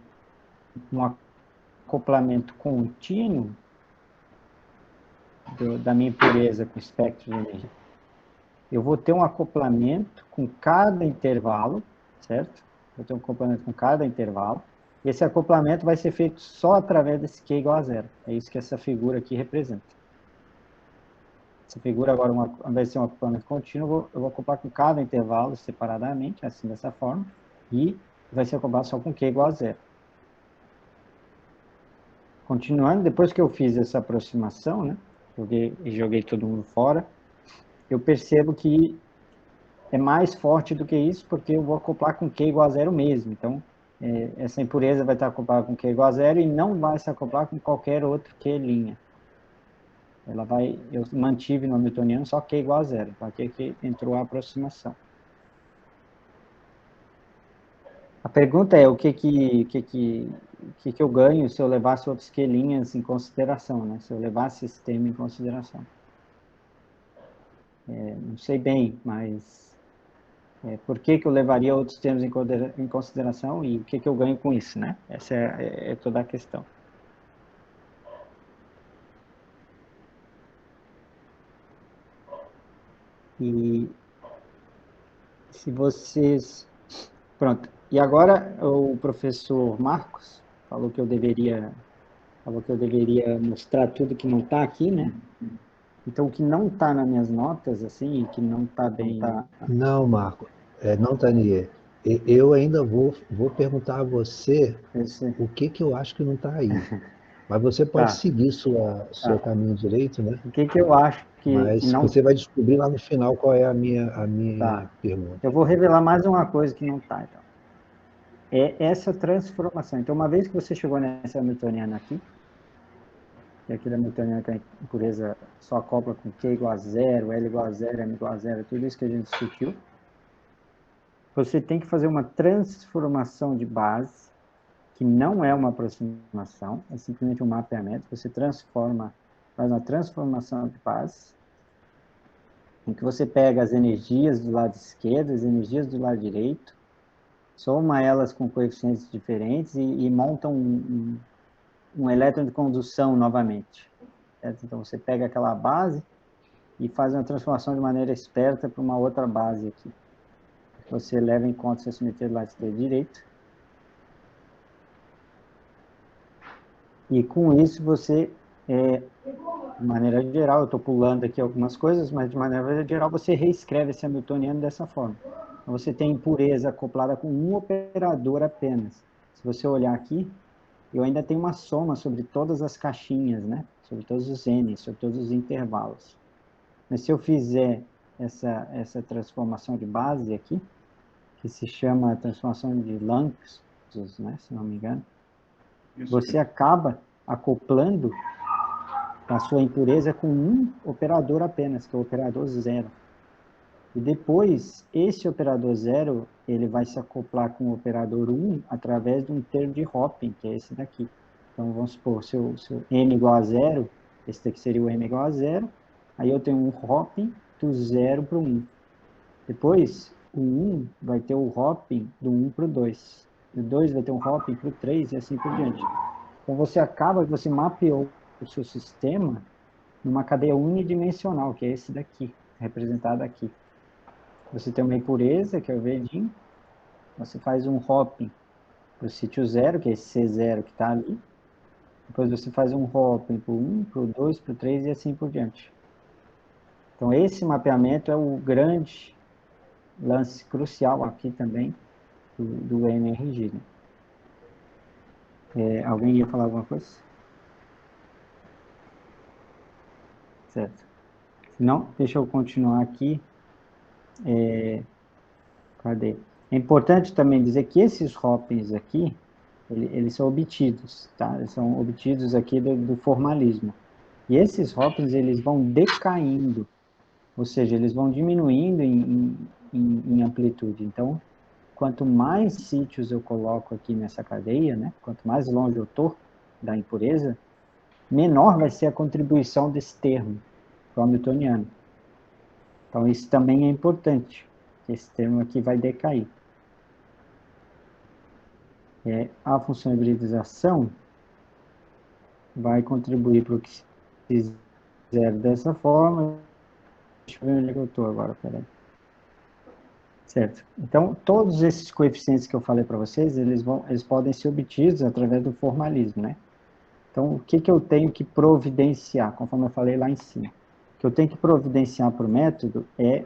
acoplamento contínuo da minha impureza com o espectro de energia, eu vou ter um acoplamento com cada intervalo, certo? Vou ter um acoplamento com cada intervalo. Esse acoplamento vai ser feito só através desse Q igual a 0. É isso que essa figura aqui representa. Essa figura agora, ao invés de ser um acoplamento contínuo, eu vou acoplar com cada intervalo separadamente, assim, dessa forma, e vai ser acoplado só com Q igual a 0. Continuando, depois que eu fiz essa aproximação, né, joguei todo mundo fora, eu percebo que é mais forte do que isso, porque eu vou acoplar com Q igual a 0 mesmo. Então, essa impureza vai estar acoplada com Q igual a 0 e não vai se acoplar com qualquer outro Q'. Eu mantive no hamiltoniano só Q igual a 0. Então, aqui é que entrou a aproximação. A pergunta é o que eu ganho se eu levasse outros Q' em consideração, né? Se eu levasse esse termo em consideração. Não sei bem, mas por que eu levaria outros termos em consideração e o que eu ganho com isso, né? Essa é toda a questão. E se vocês... Pronto. E agora o professor Marcos falou que eu deveria mostrar tudo que não está aqui, né? Então, o que não está nas minhas notas, assim, que não está bem... Não, Marco, não, Tanier. Eu ainda vou perguntar a você o que eu acho que não está aí. Mas você pode Tá. seguir seu caminho direito, né? O que eu acho que Mas não... você vai descobrir lá no final qual é a minha Tá. pergunta. Eu vou revelar mais uma coisa que não está, então. É essa transformação. Então, uma vez que você chegou nessa hamiltoniana aqui, e aqui da hamiltoniana que a impureza só acopla com Q igual a 0, L igual a 0, M igual a 0, tudo isso que a gente discutiu, você tem que fazer uma transformação de base, que não é uma aproximação, é simplesmente um mapeamento. Você faz uma transformação de base, em que você pega as energias do lado esquerdo, as energias do lado direito, soma elas com coeficientes diferentes e monta um elétron de condução novamente. Certo? Então, você pega aquela base e faz uma transformação de maneira esperta para uma outra base aqui. Você leva em conta essa simetria do lado esquerdo e direito. E com isso você, de maneira geral, eu estou pulando aqui algumas coisas, mas de maneira geral você reescreve esse hamiltoniano dessa forma. Então, você tem impureza acoplada com um operador apenas. Se você olhar aqui, eu ainda tenho uma soma sobre todas as caixinhas, né? Sobre todos os n, sobre todos os intervalos. Mas se eu fizer essa transformação de base aqui, que se chama transformação de Langsus, né? Se não me engano, você acaba acoplando a sua impureza com um operador apenas, que é o operador 0. E depois, esse operador 0, ele vai se acoplar com o operador 1 através de um termo de Hopf, que é esse daqui. Então, vamos supor, se o m igual a 0, esse daqui seria o m igual a 0, aí eu tenho um Hopf do 0 para o 1. Depois, o 1 vai ter o Hopf do 1 para o 2. O 2 vai ter um Hopf para o 3 e assim por diante. Então, você mapeou o seu sistema numa cadeia unidimensional, que é esse daqui, representado aqui. Você tem uma impureza, que é o verdinho, você faz um hopping para o sítio 0, que é esse C0 que está ali, depois você faz um hopping para o 1, para o 2, para o 3 e assim por diante. Então, esse mapeamento é o grande lance crucial aqui também do MRG. Né? Alguém ia falar alguma coisa? Certo. Se não, deixa eu continuar aqui. Cadê? É importante também dizer que esses hoppings aqui, eles são obtidos, tá? Eles são obtidos aqui do formalismo. E esses hoppings, eles vão decaindo, ou seja, eles vão diminuindo em amplitude. Então, quanto mais sítios eu coloco aqui nessa cadeia, né? Quanto mais longe eu estou da impureza, menor vai ser a contribuição desse termo para o hamiltoniano. Então, isso também é importante, que esse termo aqui vai decair. A função hibridização vai contribuir para o que se fizer dessa forma. Deixa eu ver onde é que eu estou agora, peraí. Certo. Então, todos esses coeficientes que eu falei para vocês, eles podem ser obtidos através do formalismo, né? Então, o que eu tenho que providenciar, conforme eu falei lá em cima? O que eu tenho que providenciar para o método é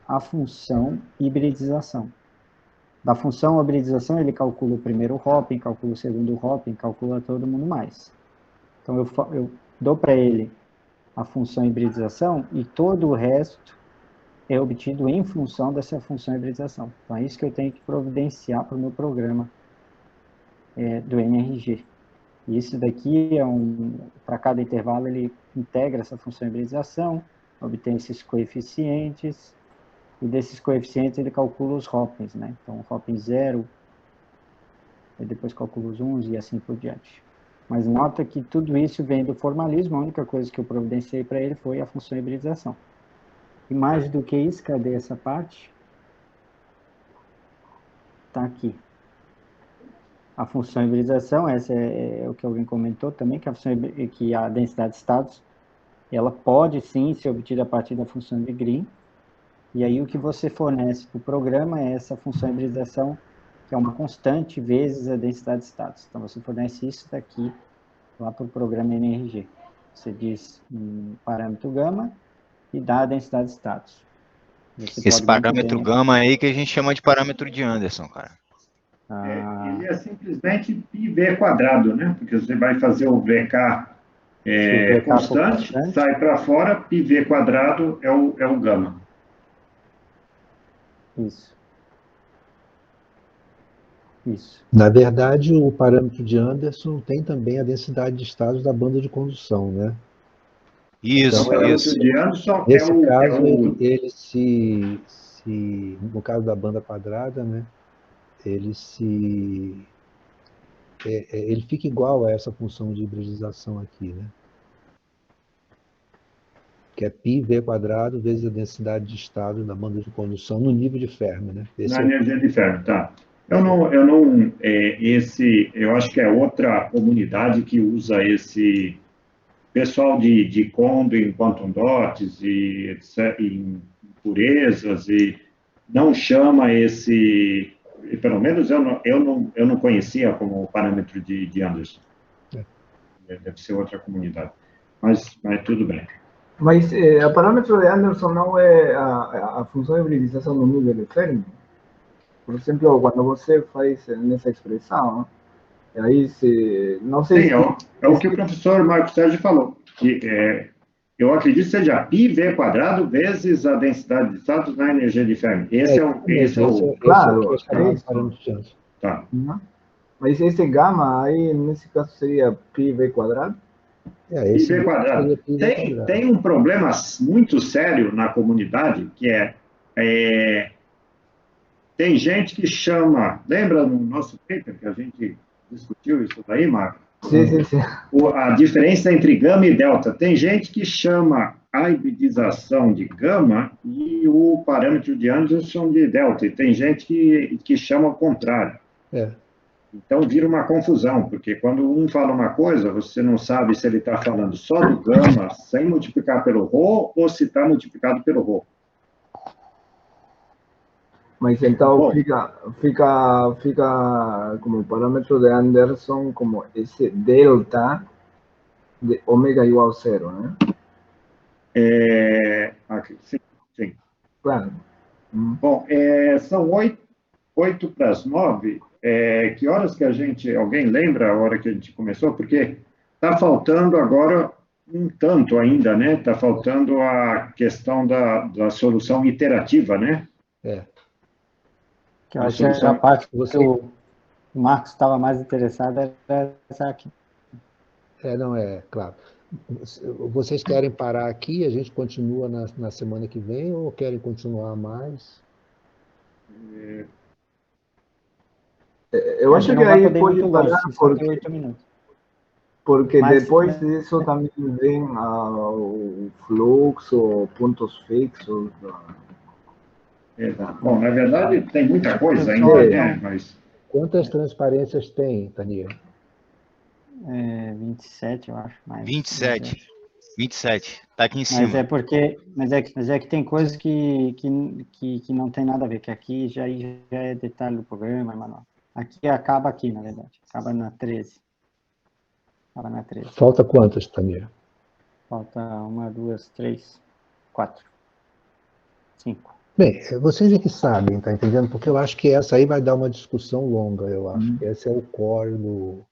a função hibridização. Da função hibridização, ele calcula o primeiro hopping, calcula o segundo hopping, calcula todo mundo mais. Então, eu dou para ele a função hibridização e todo o resto é obtido em função dessa função hibridização. Então, é isso que eu tenho que providenciar para o meu programa do NRG. E isso daqui para cada intervalo, ele integra essa função hibridização, obtém esses coeficientes, e desses coeficientes ele calcula os hoppings, né? Então, o hopping 0, e depois calcula os 1 e assim por diante. Mas nota que tudo isso vem do formalismo, a única coisa que eu providenciei para ele foi a função hibridização. E mais do que isso, cadê essa parte? Está aqui. A função hibridização, essa é o que alguém comentou também, que a densidade de estados, ela pode sim ser obtida a partir da função de Green, e aí o que você fornece para o programa é essa função hibridização, que é uma constante vezes a densidade de estados. Então você fornece isso daqui lá para o programa NRG. Você diz um parâmetro gama e dá a densidade de estados. Esse parâmetro gama aí que a gente chama de parâmetro de Anderson, cara. Ele é simplesmente πv quadrado, né? Porque você vai fazer o VK, constante, sai para fora, πv quadrado é o gama. Isso. Na verdade, o parâmetro de Anderson tem também a densidade de estados da banda de condução, né? Isso, então, isso. De Anderson nesse caso, ele se, no caso da banda quadrada, né? Ele fica igual a essa função de hibridização aqui, né? Que é πv quadrado vezes a densidade de estado da banda de condução no nível de Fermi, né? Na energia de Fermi, tá. Eu acho que é outra comunidade que usa esse pessoal de Kondo em quantum dots e em impurezas e não chama esse, pelo menos eu não conhecia como parâmetro de Anderson. Deve ser outra comunidade, mas tudo bem. Mas a parâmetro de Anderson não é a função de hibridização no nível de Fermi? Por exemplo, quando você faz nessa expressão, aí não sei Sim, é o que o professor Marcos Sérgio falou, que eu acredito que seja πv quadrado vezes a densidade de status na energia de Fermi. Esse é o claro, que é chamado de parâmetro de Anderson. Tá. Mas esse gama aí, nesse caso, seria πv quadrado? πv quadrado. Tem um problema muito sério na comunidade, que tem gente que chama, lembra no nosso paper que a gente discutiu isso daí, Marco? Sim. A diferença entre gama e delta. Tem gente que chama a hibridização de gama e o parâmetro de Anderson de delta. E tem gente que chama ao contrário. Então, vira uma confusão, porque quando um fala uma coisa, você não sabe se ele está falando só do gama sem multiplicar pelo ρ ou se está multiplicado pelo ρ. Mas então fica como parâmetro de Anderson como esse delta de ômega igual a 0, né? Sim. Claro. Bom, são 8 para as 9. Que horas que alguém lembra a hora que a gente começou? Porque está faltando agora um tanto ainda, né? Está faltando a questão da solução iterativa, né? Que eu acho que a parte que o Marcos estava mais interessado era essa aqui. Claro. Vocês querem parar aqui, a gente continua na semana que vem, ou querem continuar mais? Eu acho que aí pode parar, porque 8 minutos. Porque depois disso também vem o fluxo, pontos fixos. Bom, na verdade, tem muita coisa ainda, né? Mas... Quantas transparências tem, Tania? 27, eu acho. 27. 27. Tá aqui em cima. Mas é que tem coisas que não tem nada a ver, que aqui já é detalhe do programa, manual. Aqui acaba aqui, na verdade. Acaba na 13. Falta quantas, Tania? Falta 1, 2, 3, 4, 5. Bem, vocês é que sabem, tá entendendo? Porque eu acho que essa aí vai dar uma discussão longa, eu acho. Esse é o core do...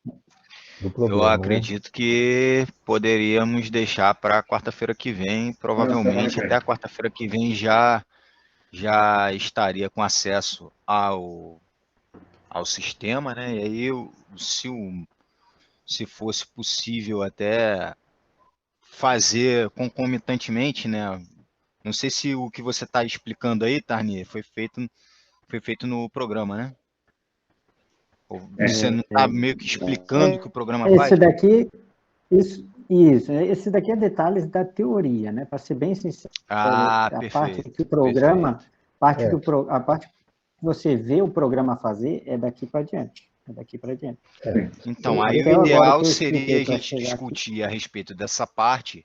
do programa. Eu acredito que poderíamos deixar para quarta-feira que vem, provavelmente até a quarta-feira que vem já estaria com acesso ao sistema, né? E aí, se fosse possível até fazer concomitantemente, né? Não sei se o que você está explicando aí, Tarni, foi feito no programa, né? Ou você não está meio que explicando o que o programa faz? Esse daqui é detalhes da teoria, né? Para ser bem sincero, Ah, a perfeito, parte que o programa, perfeito. a parte que você vê o programa fazer é daqui para diante. Então, aí o ideal seria a gente discutir a respeito dessa parte,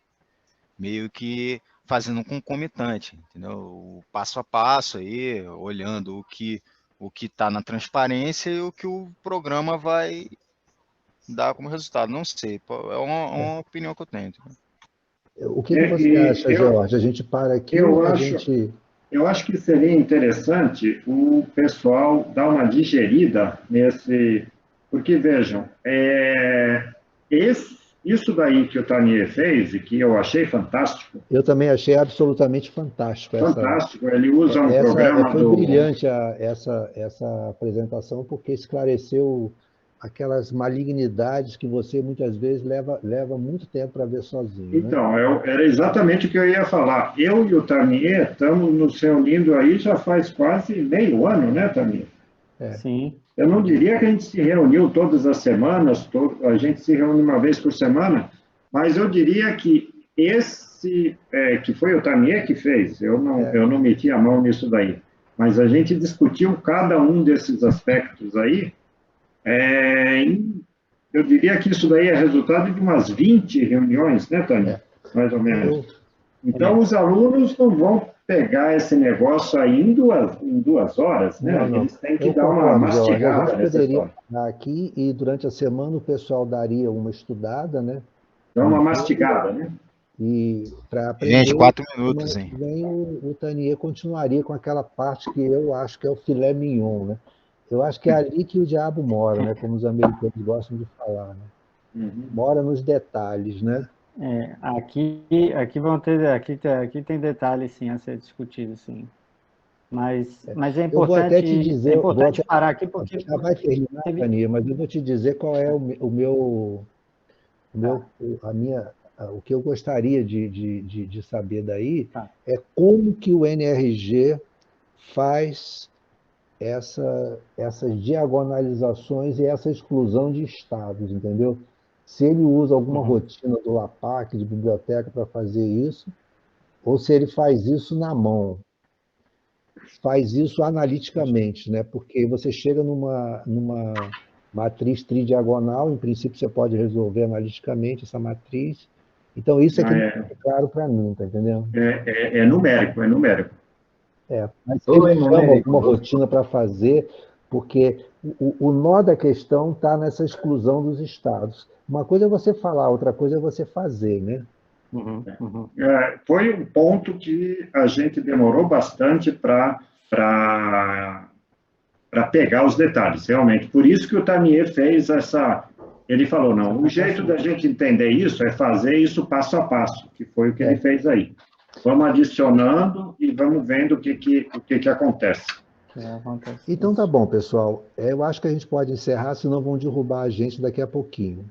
meio que fazendo um concomitante, entendeu? O passo a passo aí, olhando o que está na transparência e o que o programa vai dar como resultado. Não sei, é uma opinião que eu tenho. Entendeu? O que você acha, George? A gente para aqui ou a gente... Eu acho que seria interessante o pessoal dar uma digerida nesse... Porque, vejam, isso daí que o Tarnier fez e que eu achei fantástico... Eu também achei absolutamente fantástico. Fantástico, ele usa um programa foi brilhante essa apresentação, porque esclareceu aquelas malignidades que você muitas vezes leva muito tempo para ver sozinho. Então, né? Era exatamente o que eu ia falar. Eu e o Tarnier estamos nos reunindo aí já faz quase meio ano, né, Tarnier? Sim. Eu não diria que a gente se reuniu todas as semanas, a gente se reúne uma vez por semana, mas eu diria que que foi o Tarnier que fez, eu não meti a mão nisso daí, mas a gente discutiu cada um desses aspectos aí, eu diria que isso daí é resultado de umas 20 reuniões, né, Tânia? Mais ou menos. Então, os alunos não vão pegar esse negócio aí em 2 horas, né? Não. Eles têm que dar uma mastigada George, a gente poderia estar aqui e durante a semana o pessoal daria uma estudada, né? Dá uma mastigada, né? E para aprender, Gente, 4 minutos, hein? Vem o Tarnier continuaria com aquela parte que eu acho que é o filé mignon, né? Eu acho que é ali que o diabo mora, né? Como os americanos gostam de falar, né? Mora nos detalhes, né? Aqui tem detalhes sim a ser discutido, sim. Mas é importante, eu vou até te dizer, parar aqui porque já vai terminar, Tarnier, mas eu vou te dizer qual é o que eu gostaria de saber daí é como que o NRG faz essas diagonalizações e essa exclusão de estados, entendeu? Se ele usa alguma rotina do LAPACK, de biblioteca, para fazer isso, ou se ele faz isso na mão, faz isso analiticamente, né? Porque você chega numa matriz tridiagonal, em princípio você pode resolver analiticamente essa matriz. Então, isso é que não fica claro para mim, tá entendendo? É numérico, é numérico. Mas ele chama alguma rotina para fazer, porque o nó da questão está nessa exclusão dos estados. Uma coisa é você falar, outra coisa é você fazer, né? Foi um ponto que a gente demorou bastante para pegar os detalhes, realmente. Por isso que o Tarnier fez ele falou, não, o jeito da gente entender isso é fazer isso passo a passo, que foi o que ele fez aí. Vamos adicionando e vamos vendo o que acontece. Então tá bom, pessoal. Eu acho que a gente pode encerrar, senão vão derrubar a gente daqui a pouquinho.